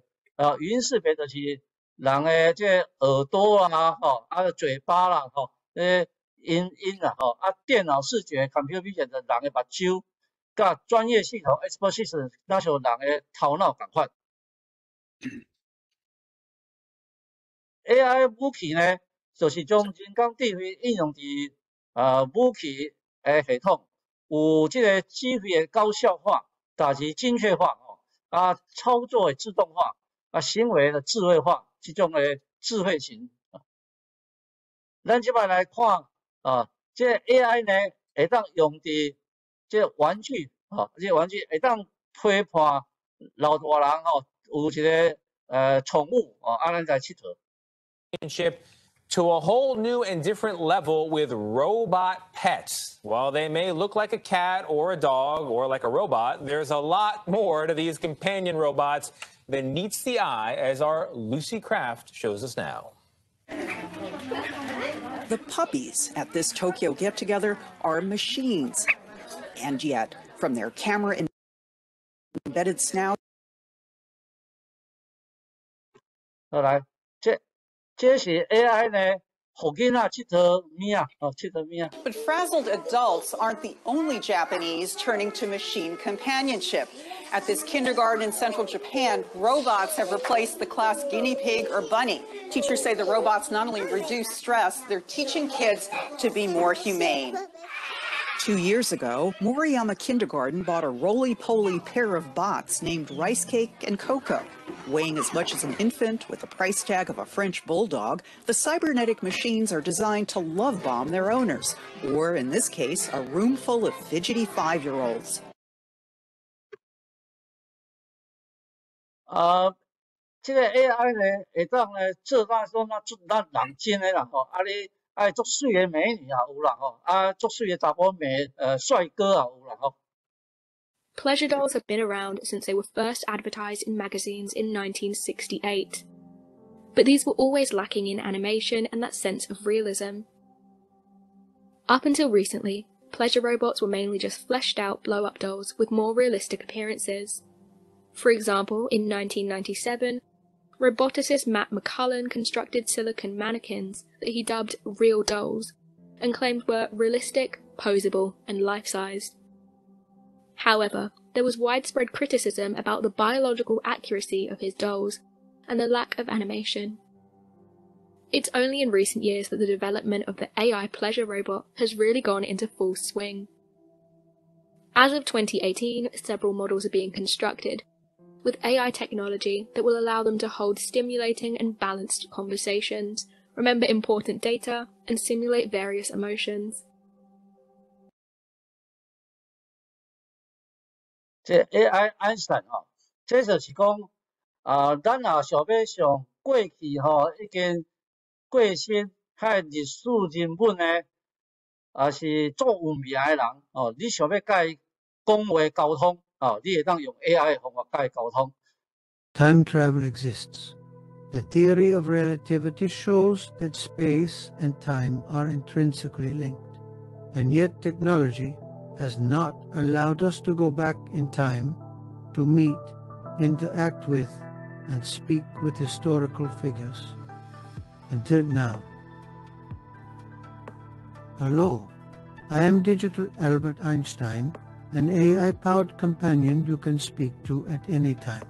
语音识别就是人的这耳朵啊，嘴巴啦，音啦，电脑视觉 computer vision 的人的目睭，甲专业系统 expert system 那像人的头脑共款。AI 武器呢，就是将人工智慧应用伫武器系统，有这个指挥的高效化，打击精确化操作的自动化行为的智慧化，这种的智慧型。咱即摆来看这 AI 呢会当用伫这玩具这玩具会当陪伴老大人有一个宠物咱在佚佗。To a whole new and different level with robot pets. While they may look like a cat or a dog or like a robot, there's a lot more to these companion robots than meets the eye, as our Lucy Craft shows us now. The puppies at this Tokyo get-together are machines. And yet, from their camera-embedded snout, 这是 AI 呢，互囡仔佚佗物佚佗物。But frazzled adults aren't the only Japanese turning to machine companionship. At this kindergarten in central Japan, robots have replaced the class guinea pig or bunny. Teachers say the robots not only reduce stress, they're teaching kids to be more humane. 2 years ago, Moriyama Kindergarten bought a roly-poly pair of bots named Rice Cake and Coco. Weighing as much as an infant with the price tag of a French bulldog, the cybernetic machines are designed to love bomb their owners, or in this case, a room full of fidgety 5-year-olds. 这个 AI 呢，会当呢做咱人精的啦你爱足水的美女也有啦足水的查甫帅哥也有啦Pleasure dolls have been around since they were first advertised in magazines in 1968. But these were always lacking in animation and that sense of realism. Up until recently, pleasure robots were mainly just fleshed out blow-up dolls with more realistic appearances. For example, in 1997, roboticist Matt McCullen constructed silicon mannequins that he dubbed real dolls, and claimed were realistic, posable, and life-sized. However, there was widespread criticism about the biological accuracy of his dolls, and the lack of animation. It's only in recent years that the development of the AI pleasure robot has really gone into full swing. As of 2018, several models are being constructed, with AI technology that will allow them to hold stimulating and balanced conversations, remember important data, and simulate various emotions. 这 AI Einstein 这就是讲咱若想要上过去已经过身历史人物呢是做有名的人你想要甲伊讲话沟通你会当用 AI 的方法甲伊沟通。Time travel exists. The theory of relativity shows that space and time are intrinsically linked, and yet technology has not allowed us to go back in time to meet, interact with, and speak with historical figures. Until now. Hello, I am Digital Albert Einstein, an AI-powered companion you can speak to at any time.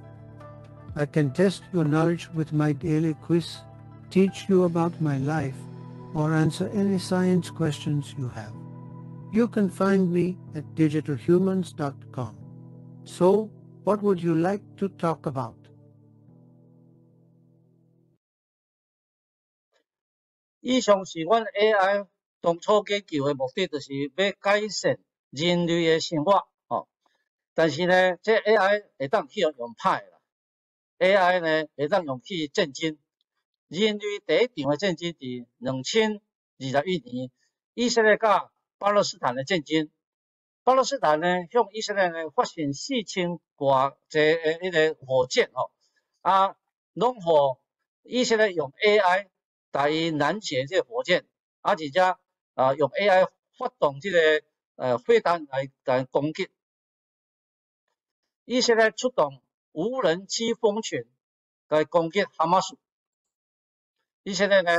I can test your knowledge with my daily quiz, teach you about my life, or answer any science questions you have. You can find me at digitalhumans.com. So, what would you like to talk about? 以上是阮 AI 当初研究的目的，就是要改善人类的生活但是呢，这 AI 会当去用歹啦 ，AI 呢会当用去战争。人类第一场的战争伫2021年，以色列甲巴勒斯坦的战争。巴勒斯坦呢向以色列呢发射4000多个迄个火箭拢互以色列用 AI 来拦截这个火箭，而且用 AI 发动这个飞弹来攻击。以色列出动无人机蜂群来攻击哈马斯。以色列呢，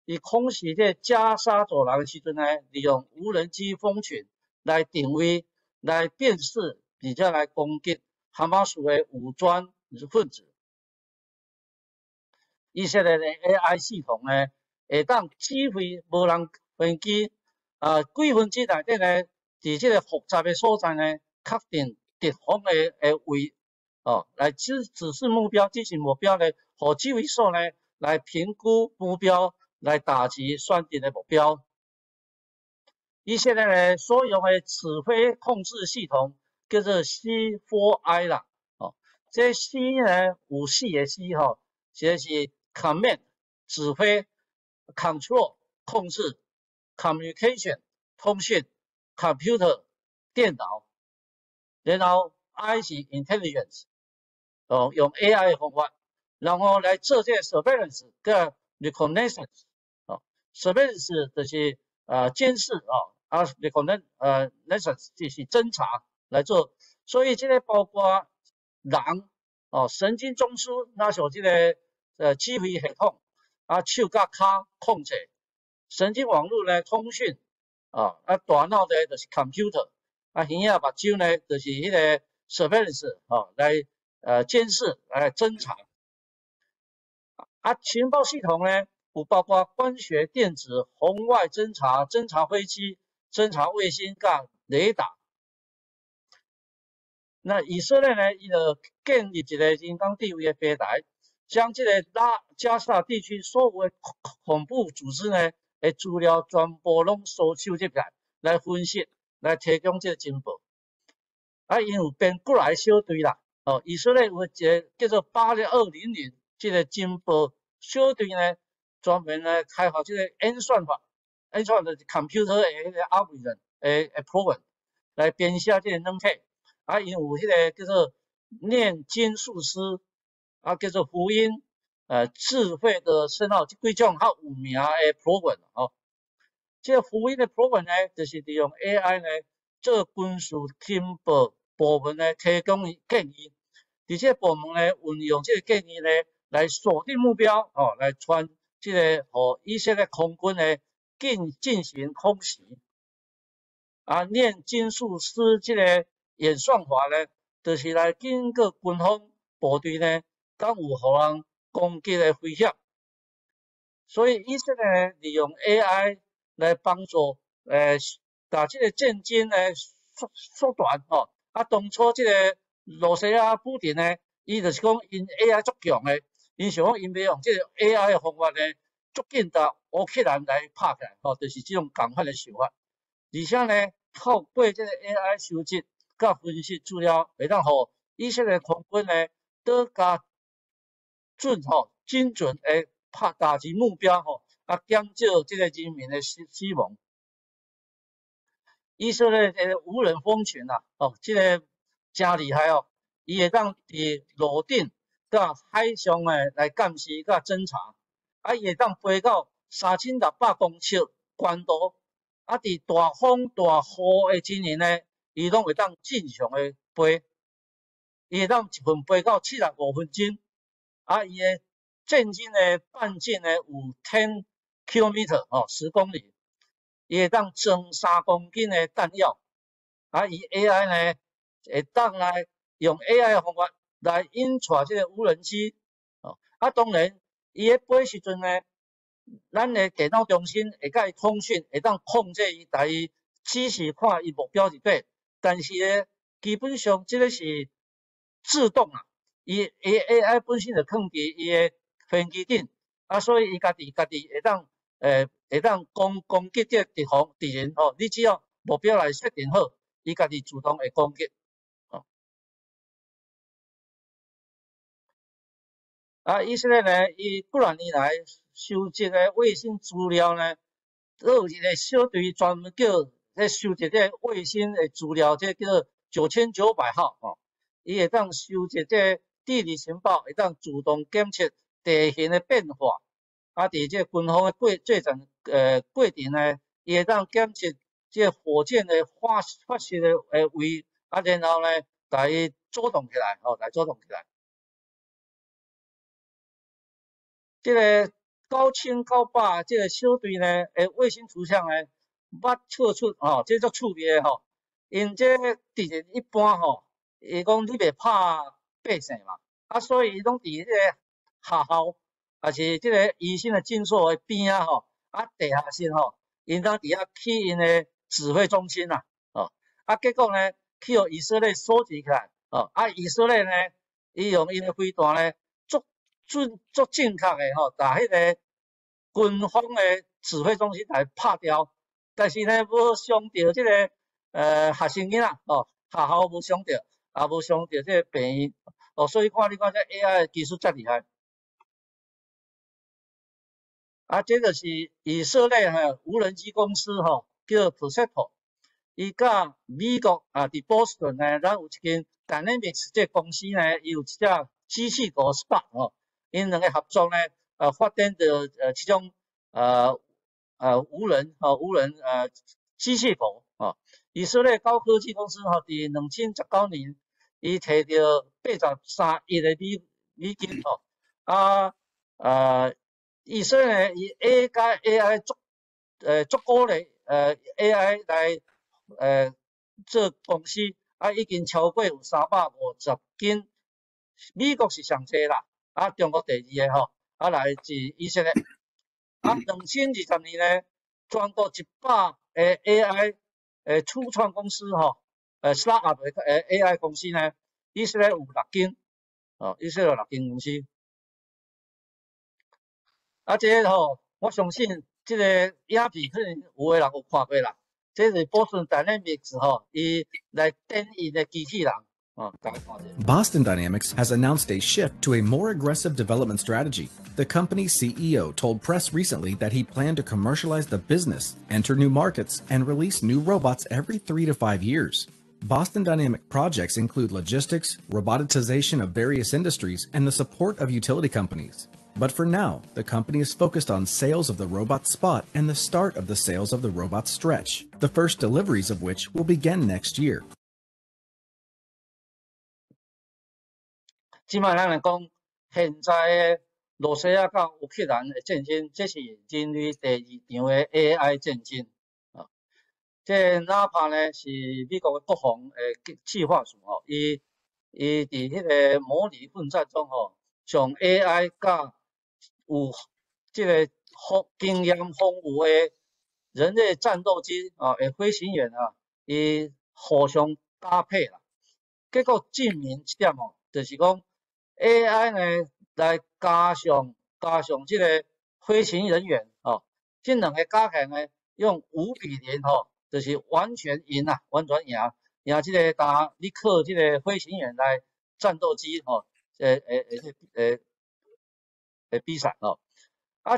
伊空袭这加沙走廊的时阵呢，利用无人机蜂群来定位、来辨识，而且来攻击哈马斯的武装分子。以色列的 AI 系统呢，会当指挥无人飞机几分钟内底呢，伫这个复杂的所在呢，确定敌方的位来指示目标、执行目标呢，和指挥所呢来评估目标，来打击选定的目标。以色列呢所用的指挥控制系统叫做 C4I 啦，这 C 呢有4个 C 这是 Command 指挥 ，Control 控制 ，Communication 通讯 ，Computer 电脑，然后 I 是 Intelligence 用 AI 的方法，然后来做这个 Surveillance 跟 Reconnaissance，Surveillance 就是监视Reconnaissance 就是侦查来做，所以这个包括人神经中枢那像这个指挥系统手甲脚控制，神经网络呢通讯大脑呢就是 computer， 耳仔目睭呢就是迄个 surveillance 来监视来侦查。情报系统呢有包括光学、电子、红外侦查、侦察飞机、侦察卫星甲雷达。那以色列呢，伊就建立一个人工智慧的平台，将这个加沙地区所有的恐怖组织呢的资料全部拢收集起来分析，来提供这个情报。因有编过来小队啦，以色列有一个叫做8200这个情报小队呢，专门来开发这个演算法，演算的 computer 的 algorithm program 来编写这个软体。因有迄个叫做念经术师，叫做福音，智慧的深奥这几种较有名的 program 这个福音的 program 呢，就是利用 AI 呢做军事情报部门呢提供建议，而且部门呢运用这个建议呢来锁定目标，来传这个和以色列空军呢进行空袭。念经术师这个演算法呢，就是来警告军方部队呢，敢有互人攻击的威胁。所以以色列利用 AI 来帮助把这个战争呢缩短当初这个罗西亚普丁呢，伊就是讲因 AI 足强的，因想讲因要用这个 AI 的方法呢，足紧甲乌克兰来拍起来，就是这种共款的手法。而且呢，透过这个 AI 收集甲分析资料，会当互以色列空军呢更加精准的打击目标减少这个人民的死亡。以色列的无人蜂群这个真厉害伊会当伫陆顶甲海上来监视甲侦查，伊会当飞到3600公尺高度，伫大风大雨的情形呢，伊拢会当正常的飞，伊会当一分飞到75分钟，伊的战争的半径呢有10 km 10公里，伊会当装3公斤的弹药，伊 AI 呢会当来用 AI 的方法来引带这个无人机，当然伊咧飞时阵呢，咱的电脑中心会甲伊通讯，会当控制伊，带伊指示看伊目标是对，但是呢，基本上这个是自动伊 AI 本身就放伫伊的飞机顶，所以伊家己会当攻击这敌人你只要目标来设定好，伊家己自动会攻击以色列呢，伊几多年来收集的卫星资料呢，有一个小队专门在收集这卫星的资料，这叫9900号伊会当收集这地理情报，会当自动检测地形的变化，啊，伫这军方的作战过程呢，伊会当检测这火箭的发射的位，啊，然后呢，来组动起来，来组动起来。这个9900这个小队呢，卫星图像呢，捌测出这足趣味的因这敌人一般伊讲你袂拍百姓嘛，啊，所以伊拢伫这个学校，啊是这个医生的诊所的边啊地下室因当伫遐起因的指挥中心啦，结果呢，去互以色列收集起来，以色列呢，伊用因的飞弹呢，足正确的把迄个军方的指挥中心来拍掉，但是呢，无伤到这个学生囡仔学校无伤到，也无伤到这个病院所以你看这 AI 的技术遮厉害。这个是以色列无人机公司叫 Percepto， 伊甲美国伫波士顿呢，咱有一间 Dynamics 这公司呢，伊有一只机器狗 Spark 因两个合作呢，发展的这种无人机器狗以色列高科技公司伫2019年，伊摕到83亿的美金以色列以 AI 足够的AI 来做公司已经超过有350间，美国是上济啦，中国第二个来自以色列。2020年呢，全国100个AI 初创公司startup 的AI 公司呢，以色列有6间，以色列有6间公司。这个我相信这个影片可能有的人有看过啦。这是 Boston Dynamics 伊来电伊的机器人大家看者。Boston Dynamics has announced a shift to a more aggressive development strategy. The company's CEO told press recently that he planned to commercialize the business, enter new markets, and release new robots every 3 to 5 years. Boston Dynamics projects include logistics, robotization of various industries, and the support of utility companies. But for now, the company is focused on sales of the robot Spot and the start of the sales of the robot Stretch, the first deliveries of which will begin next year. 即摆咱来讲，现在的罗西亚甲乌克兰的战争，这是人类第2场的 AI 战争这哪怕呢是美国的国防计划署伊伫迄个模拟混战中将 AI 甲有这个经验丰富的人类战斗机飞行员伊互相搭配啦。结果证明一点就是讲 AI 呢来加上这个飞行人员这两个加起来呢用5比0就是完全赢这个你靠这个飞行员来战斗机比赛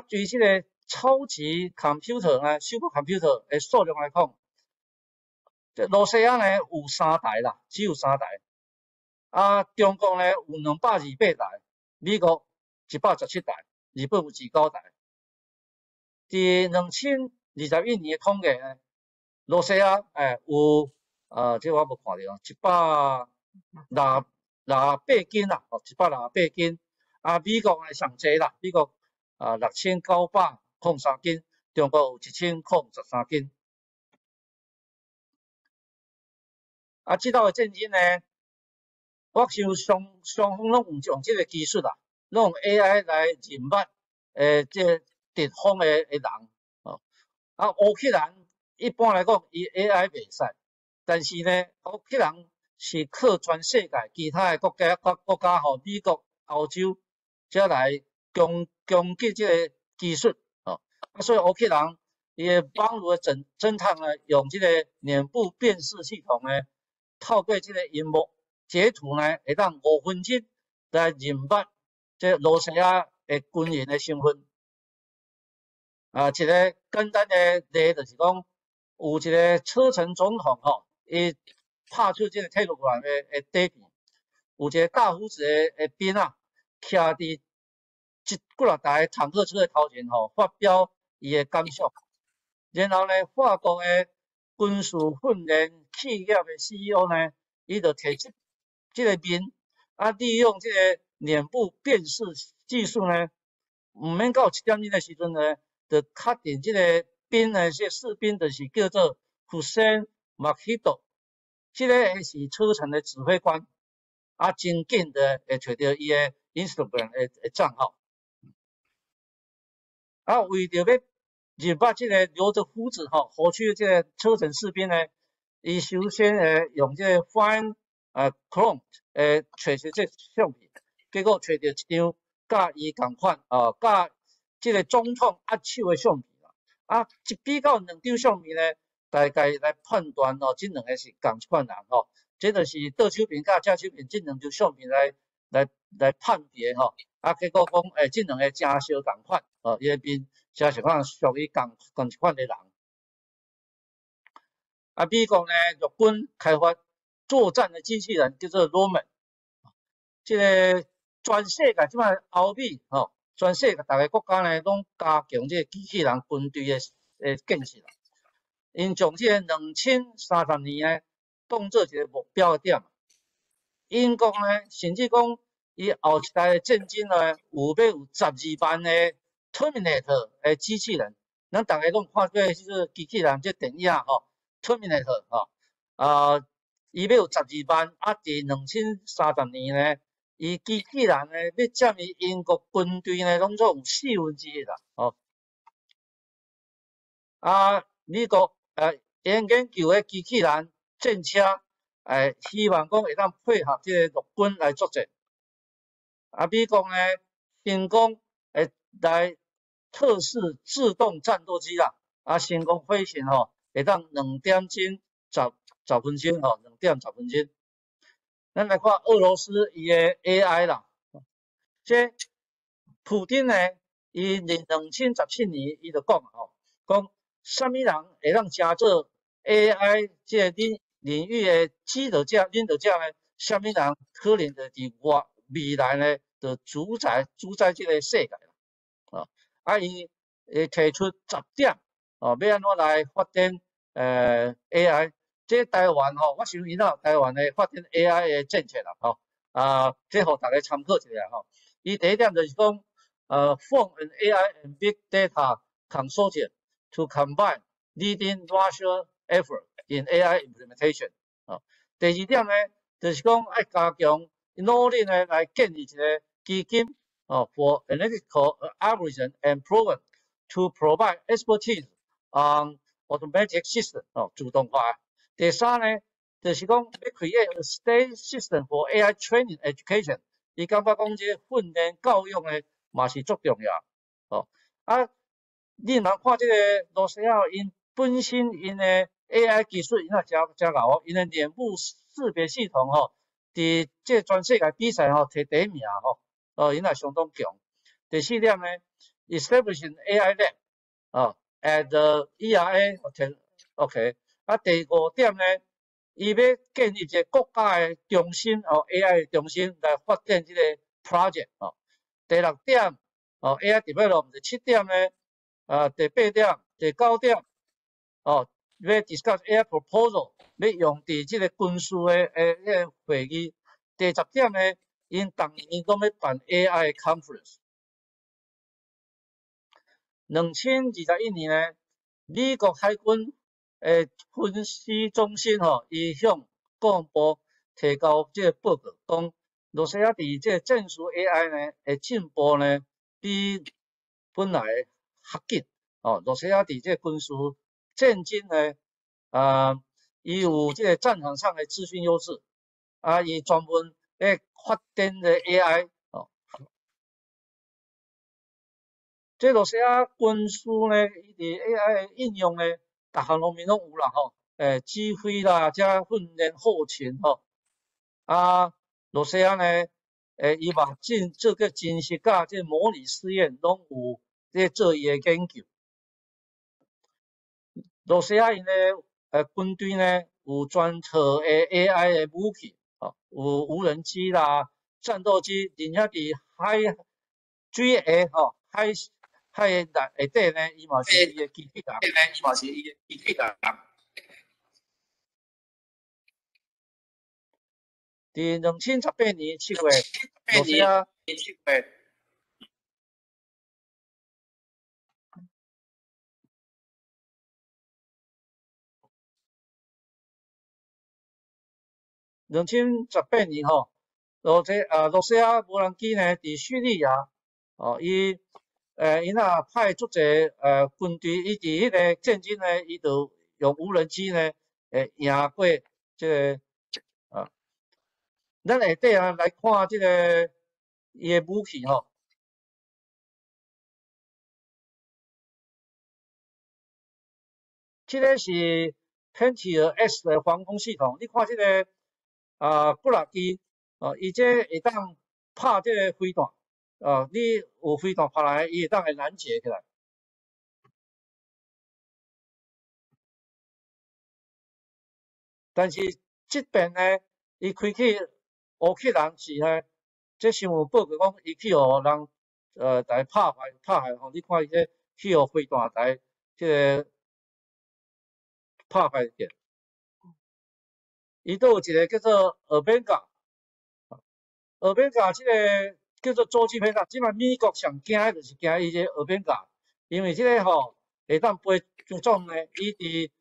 对这个超级 computer 呢 super computer 的数量来讲，罗西亚呢有3台啦，只有3台。中国呢有228台，美国117台，日本有19台。伫2021年的统计呢，罗西亚有这我无看到168间啦，168间。美国呢上济啦，美国6903间，中国有1013间。这道的战争呢，我想双方拢有用这个技术啦，拢用 AI 来认捌这敌方的人乌克兰一般来讲，伊 AI 袂使，但是呢，乌克兰是靠全世界其他的国家美国、欧洲才来攻击这个技术所以乌克兰伊的网络的侦探呢，用这个脸部辨识系统呢，透过这个荧幕截图呢，会当5分钟来认捌这罗西亚的军人的身份。一个简单的例就是讲，有一个车臣总统伊拍出这个铁路网的底片，有一个大胡子的兵徛伫几啊台坦克车的头前吼，发表伊的感想。然后呢，法国的军事训练企业的 CEO 呢，伊就提出这个面，利用这个脸部辨识技术呢，唔免到7点钟的时阵呢，就确定这个兵呢，这士兵就是叫做 Hussein Makhito， 这个是车臣的指挥官，真紧的会找到伊的 Instagram 的账号，为着要入捌这个留着胡子获取这个车臣士兵呢，伊首先用这个 Find Clone 找出这相片，结果找到一张甲伊同款甲这个总统握手的相片一比较两张相片呢，大概来判断这两个是同款人这就是倒手片甲正手片这两张相片来判别结果讲这两个真相同款伊个面真是可能属于同一款的人。美国呢，陆军开发作战的机器人叫做 Roman， 这个全世界即摆欧美全世界大个国家呢，拢加强这个机器人军队的建设。因将这个2030年呢，当做一个目标点。英国呢，甚至讲伊后一代的战争呢，要有12万的 Terminator 的机器人。咱大家拢看过即个机器人这电影Terminator 伊要有12万，伫2030年呢，伊机器人呢要占伊英国军队呢，拢总有1/4啦美国研究的机器人战车，希望讲会当配合这个陆军来作战。美国呢，成功来测试自动战斗机啦，成功飞行会当2点钟10分钟2点10分钟。咱来看俄罗斯伊的 AI 啦，这普丁呢，伊2017年伊就讲讲什么人会当加做 AI 这个领域的领导者呢？什么人可能就伫未来呢，就主宰这个世界啦。伊提出10点要安怎来发展AI。这台湾我想伊台湾的发展 AI 的政策啦这互大家参考一下伊第一点就是讲form an AI and big data consortium to combine leading national effort in AI implementation 第二点呢，就是讲要加强努力呢来建立一个基金for analytical algorithm and program to provide expertise on automatic system 自动化。第三呢，就是讲要 create a state system for AI training education。伊感觉讲这训练教育呢，嘛是足重要你若看这个罗西亚因本身因的 AI 技术因真牛因的脸部识别系统伫这全世界比赛摕第一名因也相当强。第四点呢 ，establishing AI lab at the ERA OK。第五点呢，伊要建立一个国家的中心AI 的中心来发展这个 project 第六点AI develop。第7点呢，第8点、第9点要 discuss AI proposal， 要用伫这个军事的会议。第10点呢，因逐年拢要办 AI conference。2021年呢，美国海军分析中心伊向国防部提交这个报告，讲罗西亚伫这个战术 AI 呢的进步呢，比本来较紧罗西亚伫这个军事战争呢，伊有这个战场上的资讯优势伊专门发展的 AI 这罗西亚军事呢，伊伫 AI 的应用呢。逐项方面拢有啦指挥啦，加训练后勤罗西亚呢，伊目前做个真实甲这模拟试验拢有在做伊的研究。罗西亚因的军队呢，有专套的 AI 的武器有无人机啦、战斗机，而且伫水下吼海内下底呢，伊嘛是伊的机器人。伫2018年7月，罗西亚2018年吼，罗西亚无人机呢伫叙利亚，伊若派足侪军队，伊伫迄个战争呢，伊就用无人机呢，赢过即个咱下底来看即个伊的武器吼。这个是 Pantier S 的防空系统，你看这个骨力机，伊这会当拍这个飞弹，你有飞弹拍来，伊会当会拦截起来。但是这边呢，伊开去乌克兰是呢，这新闻报告讲伊去互人来拍害吼，你看伊这去互飞弹来这个拍害去。伊都有一个叫做尔边港，尔边港这个叫做洲际飞弹，即摆美国上惊的就是惊伊这尔边港，因为这个吼会当飞这种呢，伊伫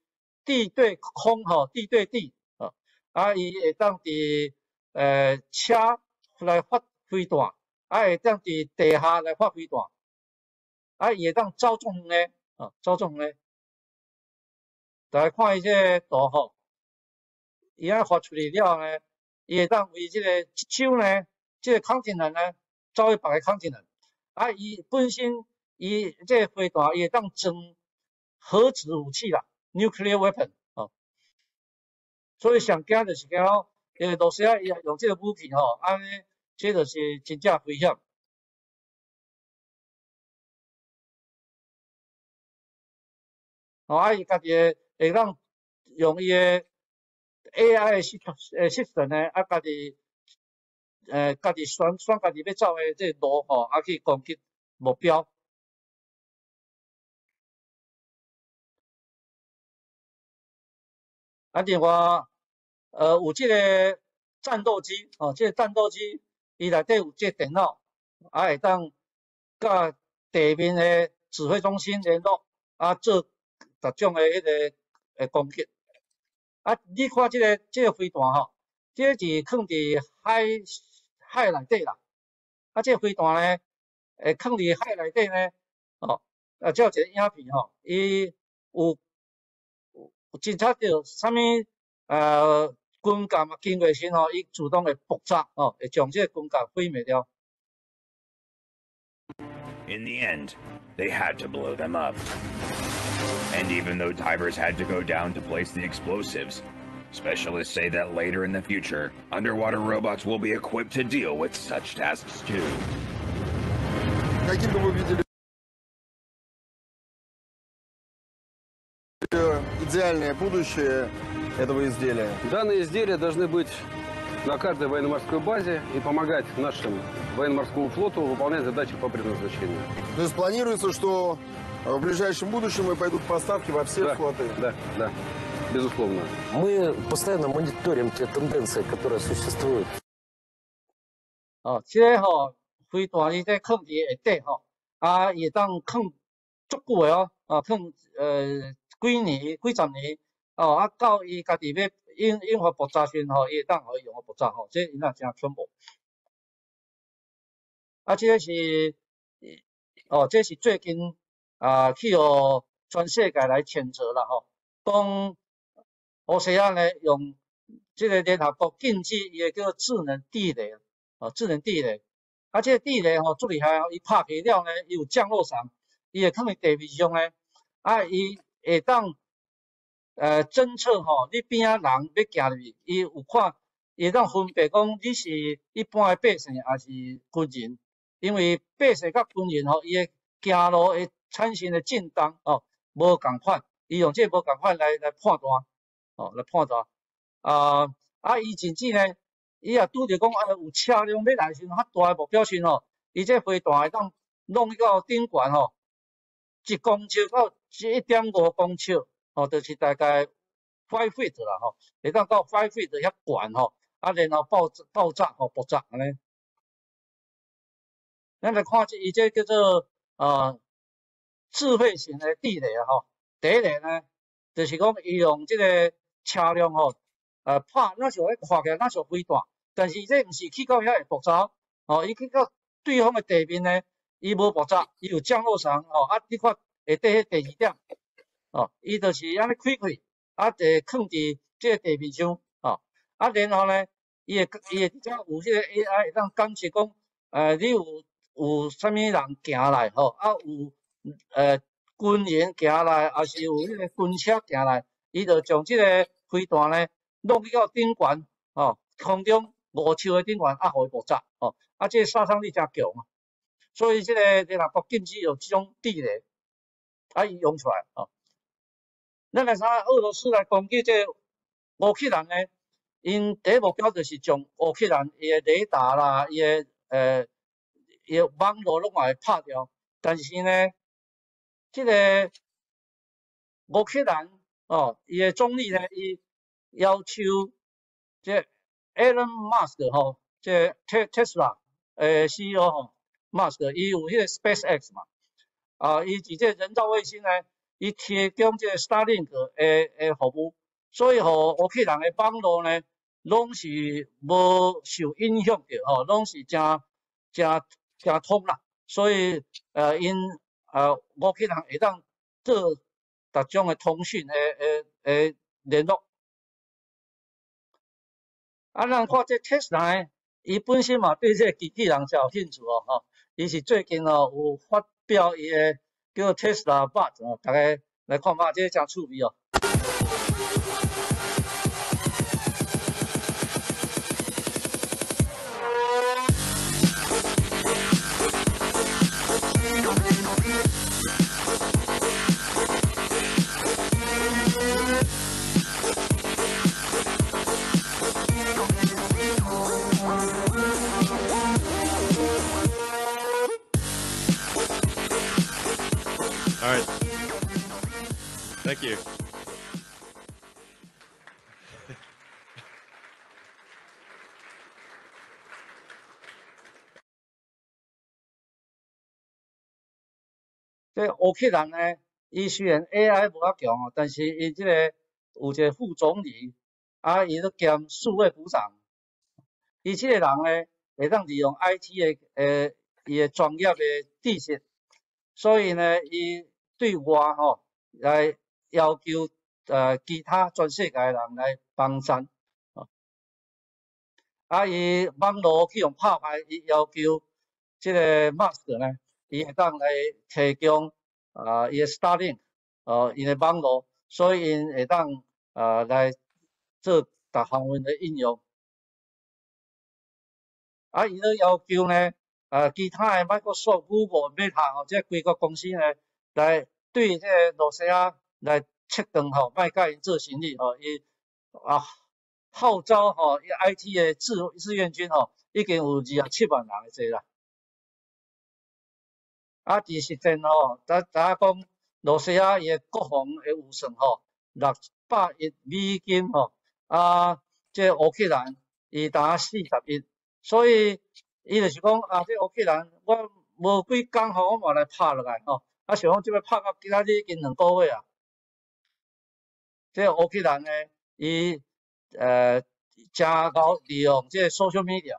地对空吼，地对地伊会当伫车来发飞弹，会当伫地下来发飞弹，伊会当走纵远的，走纵远。来看伊这个图吼。伊发出去了呢，伊会当为这个一手呢，这个continent呢，走去别个continent，伊本身伊这个飞弹伊会当装核子武器啦 ，nuclear weapon 所以上惊就是惊罗西亚伊用这个武器吼，安尼这就是真正危险。伊家己会当用伊的。AI system呢，家己选家己要走的这路吼，去攻击目标。另外，有这个战斗机，这个战斗机伊内底有这个电脑，会当甲地面的指挥中心联络，做各种的迄个攻击。你看这个飞弹吼，这是放伫海内底啦。这个飞弹呢，放伫海内底呢，这有一个影片吼，伊有侦测到啥物军舰啊经过时吼，伊自动会爆炸会将这个军舰毁灭掉。In the end, they had to blow them up. And even though divers had to go down to place the explosives, specialists say that later in the future, underwater robots will be equipped to deal with such tasks too. Каким бы вы видели идеальное будущее этого изделия? Данные изделия должны быть на каждой военно-морской базе и помогать нашему военно-морскому флоту выполнять задачи по предназначению. То есть планируется, что в ближайшем будущем пойдут поставки во все флоты? Да, безусловно. Мы постоянно мониторим те тенденции, которые существуют. 这个吼飞弹伊在放伫下底吼，伊会当放足久的放几年、几十年到伊家己要引发爆炸时吼，伊会当互伊用个爆炸吼，这因也真恐怖。这个是这是最近去互全世界来谴责啦吼，讲俄西亚呢用这个联合国禁止伊个叫智能地雷，智能地雷，这个地雷吼足厉害，伊拍起了呢，伊有降落伞，伊会放伫地面上呢，伊会当侦测吼，你边仔人要行入去，伊有看，伊会当分别讲你是一般的百姓还是军人，因为百姓甲军人吼，伊的行路会产生的震动无共款，伊用这无共款来判断，来判断。伊甚至呢，伊也拄着讲有车辆要来时，较大的目标时吼，伊这飞弹会当弄到顶悬吼，1公尺到1.5公尺，吼，就是大概5 feet 啦，吼，会当到5 feet 遐悬吼，啊，然后爆炸吼，爆炸安尼。咱来看伊这叫做智慧型的地雷啊，吼，第一个呢，就是讲伊用这个车辆吼，拍那像看起来那像飞弹，但是伊这毋是去到遐会爆炸，哦，伊去到对方的地面呢，伊无爆炸，伊有降落伞，哦，啊，你看下底迄第2点，哦，伊就是安尼开开，啊，放伫这个地面上，哦，啊，然后呢，伊会直接有迄个 AI 会当感测讲，你有啥物人行来吼，啊有军员行来，还是有迄个军车行来，伊就将即个飞弹呢弄去到顶悬，吼，空中5树的顶悬，啊，互伊爆炸，吼，啊，这个杀伤力真强啊，所以这个联合国禁止有这种地雷，啊，伊用出来，吼，咱来看俄罗斯来攻击这乌克兰呢，因第一目标就是将乌克兰伊的雷达啦，伊的网络拢会拍掉，但是呢，这个乌克兰哦，伊的总理呢，伊要求这 Elon Musk 吼，这 Tesla CEO 吼 ，Musk 伊有迄个 SpaceX 嘛，啊，伊伫这人造卫星呢，伊提供这 Starlink 的服务，所以互乌克兰的网络呢，拢是无受影响着吼，拢是真通啦，所以因乌克兰会当做逐种的通讯的联络。啊，咱看这 Tesla 呢，伊本身嘛对这机器人真有兴趣哦，吼，伊是最近哦有发表伊的叫 Tesla Bot 哦，大家来看吧，这个真趣味哦。All right. Thank you.这乌克兰呢，伊虽然 AI 无遐强哦，但是伊这个有一个副总理，啊，伊都兼数位部长，伊这个人呢，会当利用 IT 的伊的专业的知识，所以呢，伊对外吼来要求其他全世界的人来帮衬，啊，伊网络去用拍卖，伊要求这个 Musk 呢。伊会当来提供伊的 Starlink 伊的网络，所以因会当来做各方面的应用。啊，伊咧要求呢其他的Microsoft、Google、Meta 这规个公司呢来对这个罗西亚来切断吼，莫甲因做生意吼，伊号召吼伊 IT 的志愿军吼已经有27万人的济啦。啊，其实真吼，大家讲，罗西亚伊个国防的预算吼，600亿美金吼，啊，这乌克兰伊达40亿，所以伊就是讲这乌克兰我无几工吼，我嘛来拍落来吼，啊，想讲即要拍到今仔日已经2个月啊。这乌克兰呢，伊真够利用这 social media，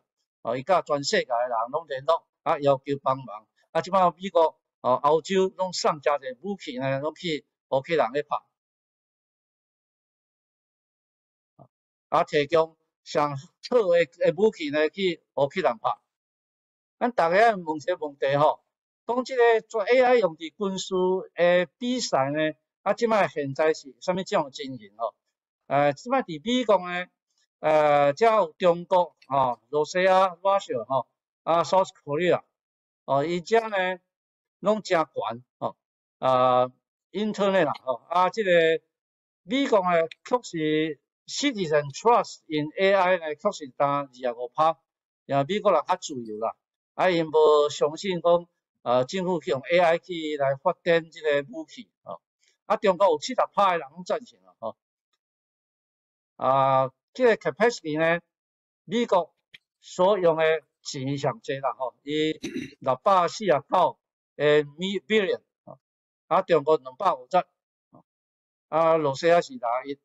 伊甲全世界的人拢联络，啊，要求帮忙。啊，即摆美国、欧洲拢送真侪武器呢，拢去乌克兰咧拍，啊，提供上好的武器呢去乌克兰拍。咱大家问一个问题吼，讲即个做 AI 用伫军事的比赛呢，啊，即摆现在是啥物种情形吼？即摆伫美国呢，才有中国罗西亚、Russia 吼，啊 ，South Korea。伊遮呢拢真悬，Internet 啦，啊，这个美国呢，确实 Citizen Trust in AI 呢，确实达25%，美国人较自由啦，因无相信讲政府去用 AI 去来发展即个武器中国有70%的人拢赞成即个 capacity 呢，美国所用的钱上济啦伊649billion 中国250罗西亚是61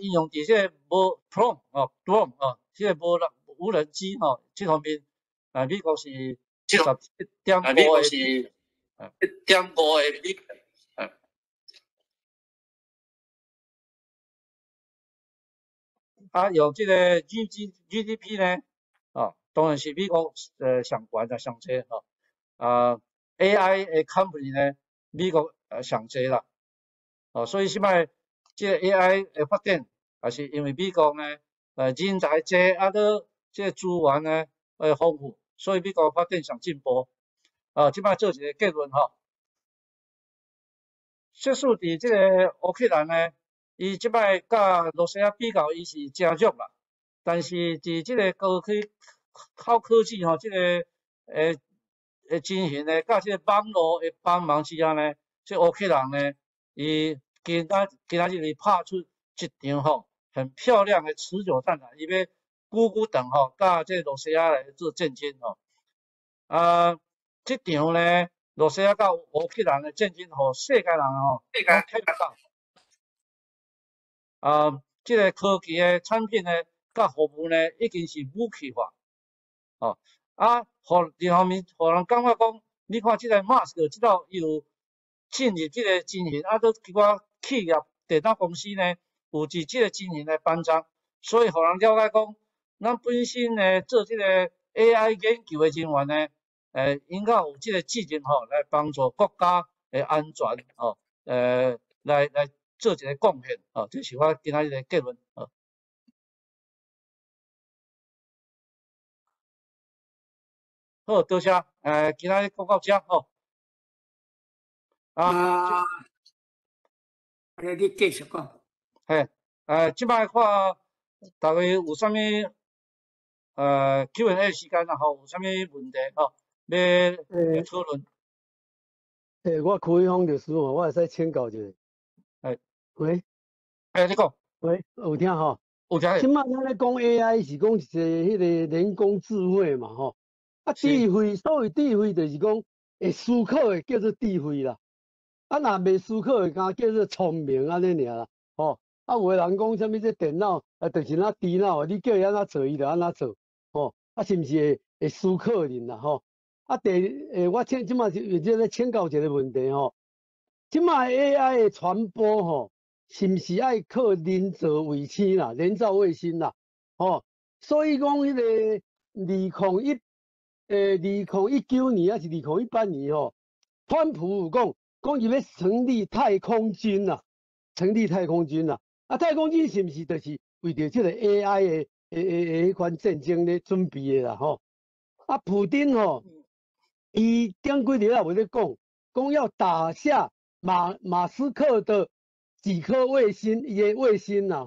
因用伫即个无 drone 即个无人机即方面美国是11.5用即个 GDP 呢当然是美国上悬上济AI 的 company 呢美国上济啦所以即摆即个 AI 的发展也是因为美国呢人才济搁即个资源呢丰富，所以美国发展上进步即摆做一个结论叙述伫即个乌克兰呢伊即摆甲罗西亚比较伊是真弱啦，但是伫即个高科技即个进行呢甲即个网络的帮忙之下呢，即乌克兰呢伊今仔日拍出一场很漂亮的持久战伊要久长甲即罗西亚来做战争即场呢罗西亚甲乌克兰的战争世界人拢睇得到即个科技的产品呢甲服务呢已经是武器化另一方面互人感觉讲，你看即个 Musk 即道有进入即个进行搁其他企业电脑公司呢有伫即个进行来帮助，所以互人了解讲，咱本身呢做即个 AI 研究的人员呢应该有即个技能来帮助国家的安全来做一个贡献这是我今仔日的结论好，多谢今仔日讲到遮你继续讲。即摆看大家有啥物Q&A 时间有啥物问题要讨论？我开放律师我会使请教一下。喂，你讲。喂，有听有听。即摆咱咧讲 AI 是讲一个迄个人工智慧嘛智慧，所谓智慧就是讲会思考的叫做智慧啦。若袂思考的，敢叫做聪明安尼尔啦。有的人讲啥物这电脑就是那智脑，你叫伊安怎做，伊就安怎做。是毋是会思考人啦？我即摆就咧请教一个问题即摆 AI 的传播是毋是爱靠人造卫星啦、人造卫星啦？所以讲迄个2019年还是2018年川普有讲伊要成立太空军啦，太空军是毋是就是为着即个 AI 的迄款战争咧准备的啦普丁伊顶几日也有咧讲要打下马斯克的几颗卫星，伊的卫星啦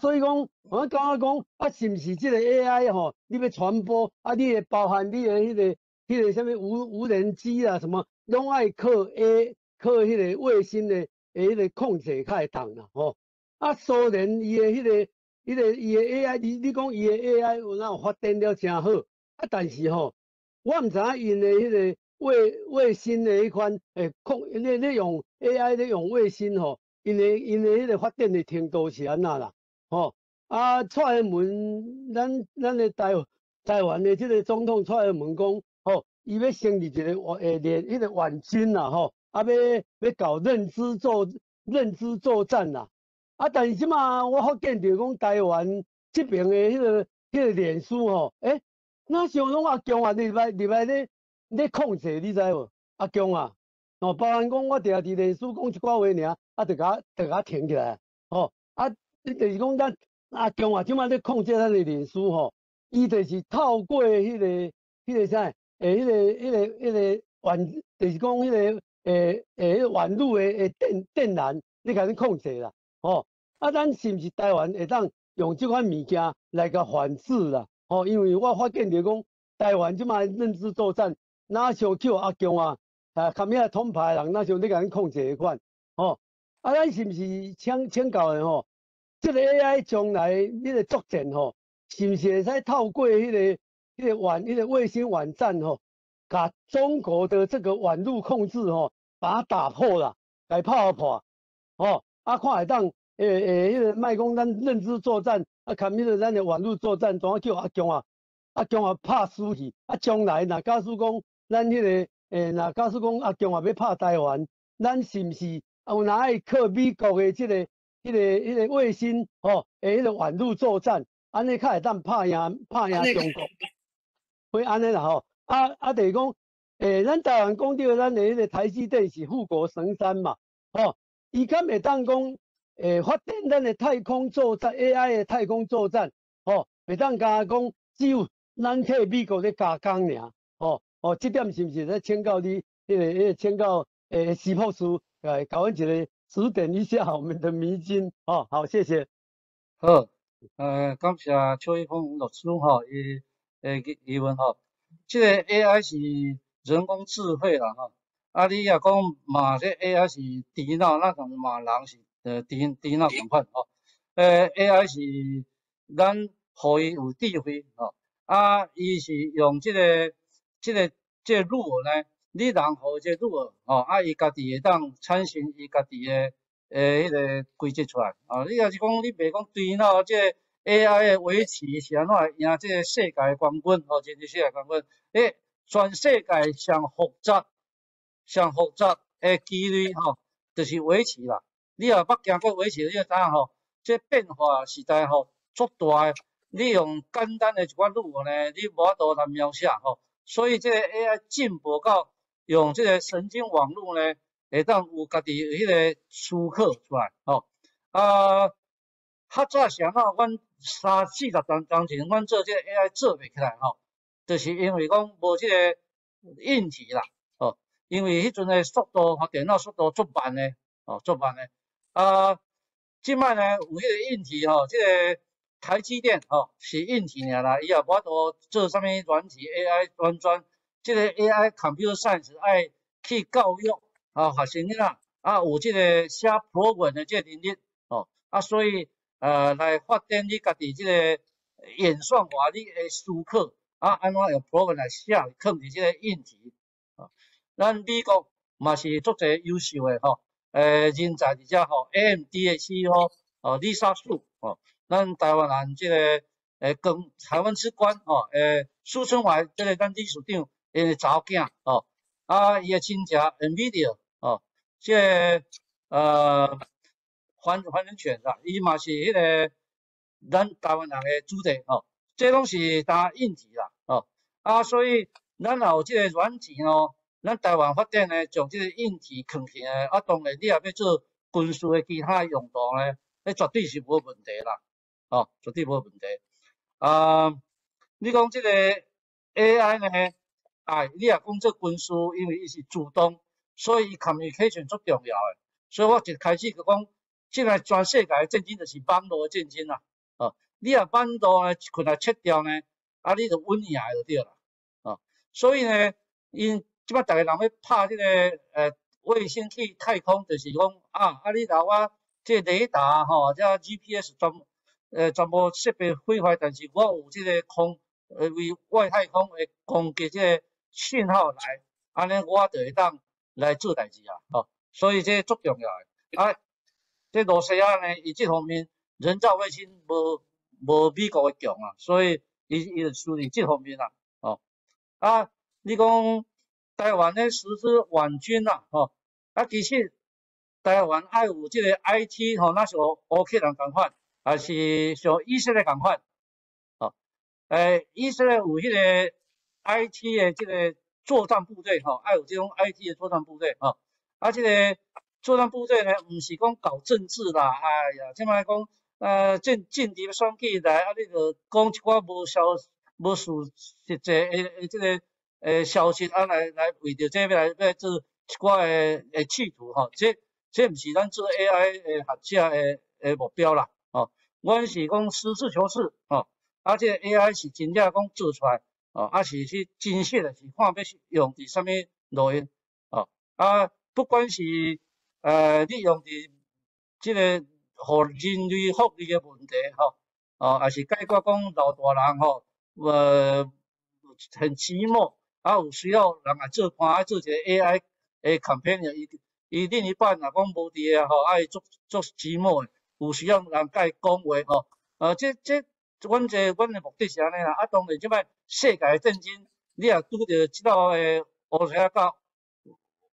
所以讲我感觉讲是毋是即个 AI 你要传播你会包含你的迄个啥物无人机啦什么，拢爱靠迄个卫星的迄个控制较会当啦虽然伊的迄个 AI 你讲伊的 AI 有发展了真好但是我毋知影因的迄个卫星的迄款咧用 AI 咧用卫星因的迄个发展的程度是安那啦蔡英文咱的台湾的即个总统蔡英文讲伊要成立一个迄个远军啦要搞认知作战啦但是即马我发现着讲台湾这边的迄个脸书哪像拢阿强入来咧控制，你知无？阿强别人讲我定伫脸书讲一寡话尔，就甲停起来就是讲咱阿强即马咧控制咱的脸书伊就是透过迄个啥迄个就是讲迄个网络的电缆咧甲你控制啦咱是毋是台湾会当用即款物件来甲反制啦？哦，因为我发现着讲，台湾即摆认知作战，哪想叫阿强啊，含遐统派人，哪想你甲咱控制迄款，哦，啊，咱是毋是请教的吼？这个 AI 将来迄个作战吼，是毋是会使透过迄个卫星网站吼，把中国的这个网络控制吼，把它打破啦，来破破，哦，啊，看会当迄个卖讲咱认知作战，啊，含迄个咱的网络作战，怎啊叫阿强啊拍输去，啊，将来若假使讲咱迄个若假使讲阿强也要拍台湾，咱是毋是有哪会靠美国的这个迄个卫星吼，迄个网络作战，安尼较会当拍赢中国，会安尼啦吼。就是讲，咱台湾讲到咱的迄个台积电是护国神山嘛，吼，伊敢会当讲，发展咱的太空作战 AI 的太空作战，吼，袂当讲只有咱替美国咧加工尔，吼，这点是毋是咧请教你迄个请教徐博士，给阮一个指点一下我们的迷津，哦，好，谢谢。好，感谢邱一峰老师哈，疑问哈，这个 AI 是人工智慧啦哈，啊你也讲嘛，这 AI 是电脑，那同嘛人是电脑共款吼，AI 是咱互伊有智慧吼，啊伊是用这个语文呢，你人互这语文吼，啊伊家己会当产生伊家己的迄个规则出来，哦，你若是讲你袂讲电脑这个 AI 的围棋是安怎赢这个世界冠军，吼，真是世界冠军，全世界上复杂的几率吼，就是围棋啦。你若捌行过围棋，你就知影吼，这变化时代吼足大的。你用简单的一款语文呢，你无法度来描写吼，所以这个 AI 进步到用这个神经网络呢，会当有家己迄个思考出来吼。较早时啊，阮30-40年前，阮做这个 AI 做袂起来吼，就是因为讲无这个硬体啦，吼，因为迄阵的速度和电脑速度足慢的，足慢的。即摆呢有迄个硬体吼，这个台积电吼是硬体尔啦，伊也无法度做啥物软体 AI 专，这个 AI computer science 爱去教育学生囡仔，有这个写 program 的这个能力，所以来发展你家己这个演算法，你的思考，安怎用 program 来写，放伫这个硬体，咱美国嘛是足侪优秀的吼，人才伫遮吼 ，AMD 的 CEO Lisa Su 咱台湾人这个台湾之光苏春华这个咱理事长查某囝伊的亲戚 NVIDIA 这个环人权啦，伊嘛是迄个咱台湾人的主题这拢是搭硬体啦所以咱也有这个软体咱台湾发展呢，将这个硬体放起来，当然你也要做军事的其他用途呢，那绝对是无问题啦。绝对无问题。你讲这个 AI 呢，你也讲做军事，因为伊是自动，所以伊 communication 足重要的。所以我一开始就讲，现在全世界的战争就是网络战争啦。你若网络呢困来切掉呢，你就稳赢就对啦。所以呢，因即摆大家人要拍这个卫星去太空，就是讲你若我这雷达这 GPS 全部设备毁坏，但是我有这个为外太空的攻击这个信号来，安尼我就会当来做代志所以这足重要的。这罗西亚呢，伊这方面人造卫星无美国的强所以伊就处理这方面你讲台湾咧实施网军其实台湾爱有这个 IT 那像乌克兰共款。还是像以色列共款，以色列有迄个 IT 的这个作战部队爱有这种 IT 的作战部队这个作战部队呢，唔是讲搞政治啦，即摆讲政治选举来，你就讲一寡无事实际的这个消息来为着这要来做一寡的企图这唔是咱做 AI 的学者的目标啦。阮是讲实事求是啊，这个 AI 是真正讲做出来，是去精细的是看要用伫啥物路用，不管是你用伫这个互人类福利的问题还是解决讲老大人很寂寞，有需要人来做伴，做一个 AI 的 companion， 伊另一半若讲无伫啊爱做寂寞的，有需要人甲伊讲话阮的目的是安尼啦，当然即摆世界战争，你若拄着即道的乌西亚甲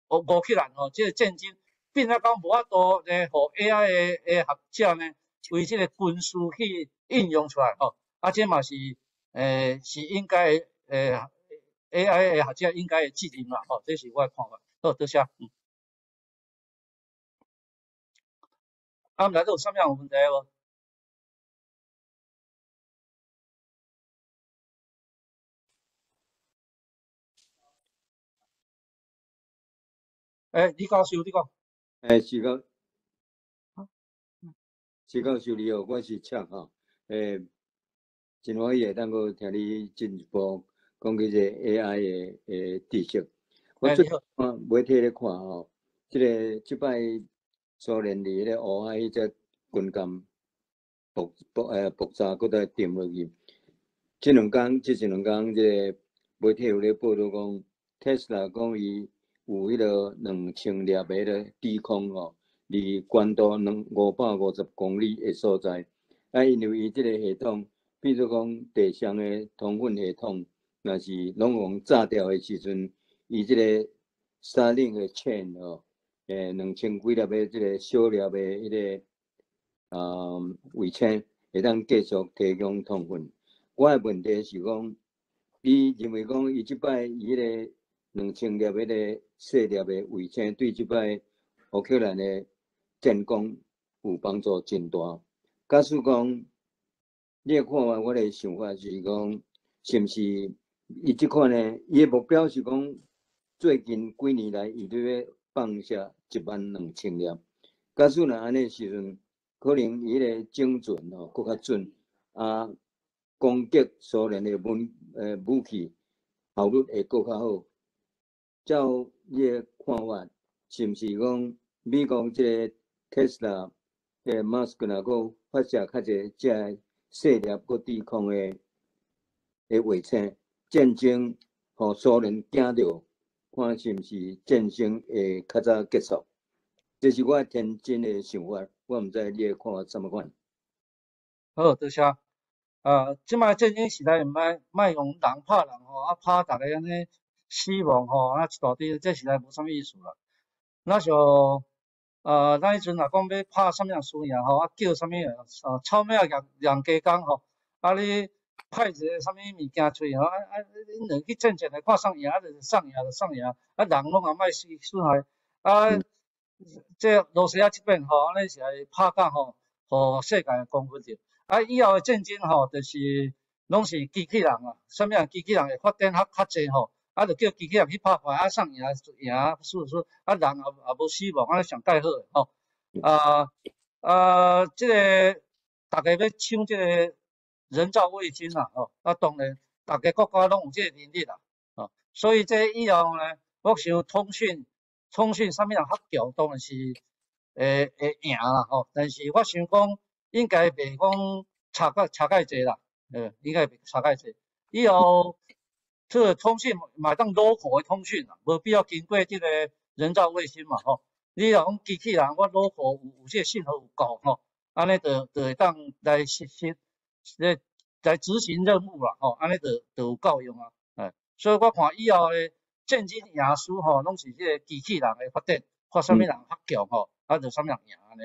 乌克兰即个战争变啊讲无法度呢，互 AI 的学者呢为即个军事去应用出来这嘛是是应该AI 的学者应该的责任啦这是我的看法。好，多谢。毋知有啥物样有问题无？李教授，你讲。徐教授你好，我是呛真欢喜会当个听你进一步讲起这 AI 的知识。我最媒体咧看即摆苏联伫咧乌海只军舰爆炸，搁再沉落去。这两天，即个媒体有咧报道讲 ，Tesla 讲伊有迄个2000粒个咧低空离关岛550公里的所在，因为伊即个系统，比如讲地上的通讯系统，若是拢用炸掉的时阵，伊即个Starlink的 chain 2000几粒的即个小粒的迄个卫星，会当继续提供通讯。我的问题是讲，你认为讲伊即摆伊迄个2000粒迄个细粒的卫星，对即摆乌克兰的战功有帮助真大。假使讲，你的看法，我的想法是讲，是毋是伊即款呢？伊的目标是讲，最近几年来，伊都要放下12000粒。假使若安尼时阵，可能伊个精准更较准，攻击苏联的武器效率会更较好。照你的看法，是毋是讲美国即个 Tesla 个 Musk 若个发射较侪只细粒个低空的卫星，战争互苏联惊着，看是毋是战争会较早结束？这是我天真的想法，我毋知你的看法怎么款？好，多谢。即摆战争时代，莫用人拍人拍逐个安尼死亡一大堆，这实在无啥物意思啦。那像咱迄阵若讲要拍啥物样事情叫啥物草莓养鸡工你派一个啥物物件出去恁两去战争来看谁赢，就是谁赢就谁赢，人拢也莫损害这罗西亚这边安尼是来拍到互世界公分着。以后的战争就是拢是机器人啥物样机器人会发展较济就叫机器人去拍牌谁赢就赢输人也无死亡，安尼上介好这个大家要抢这个人造卫星当然大家国家拢有这个能力所以这以后呢，我想通讯啥物样合调当然是会赢啦但是我想讲应该袂讲差介济啦，应该袂差介济。以后这个通讯嘛当 local 的通讯无必要经过这个人造卫星嘛你若讲机器人，我 local 有这个信号有够安尼就会当来来执行任务啦安尼就有够用所以我看以后的战争赢输拢是这个机器人的发展，看啥物人较强就啥物人赢安尼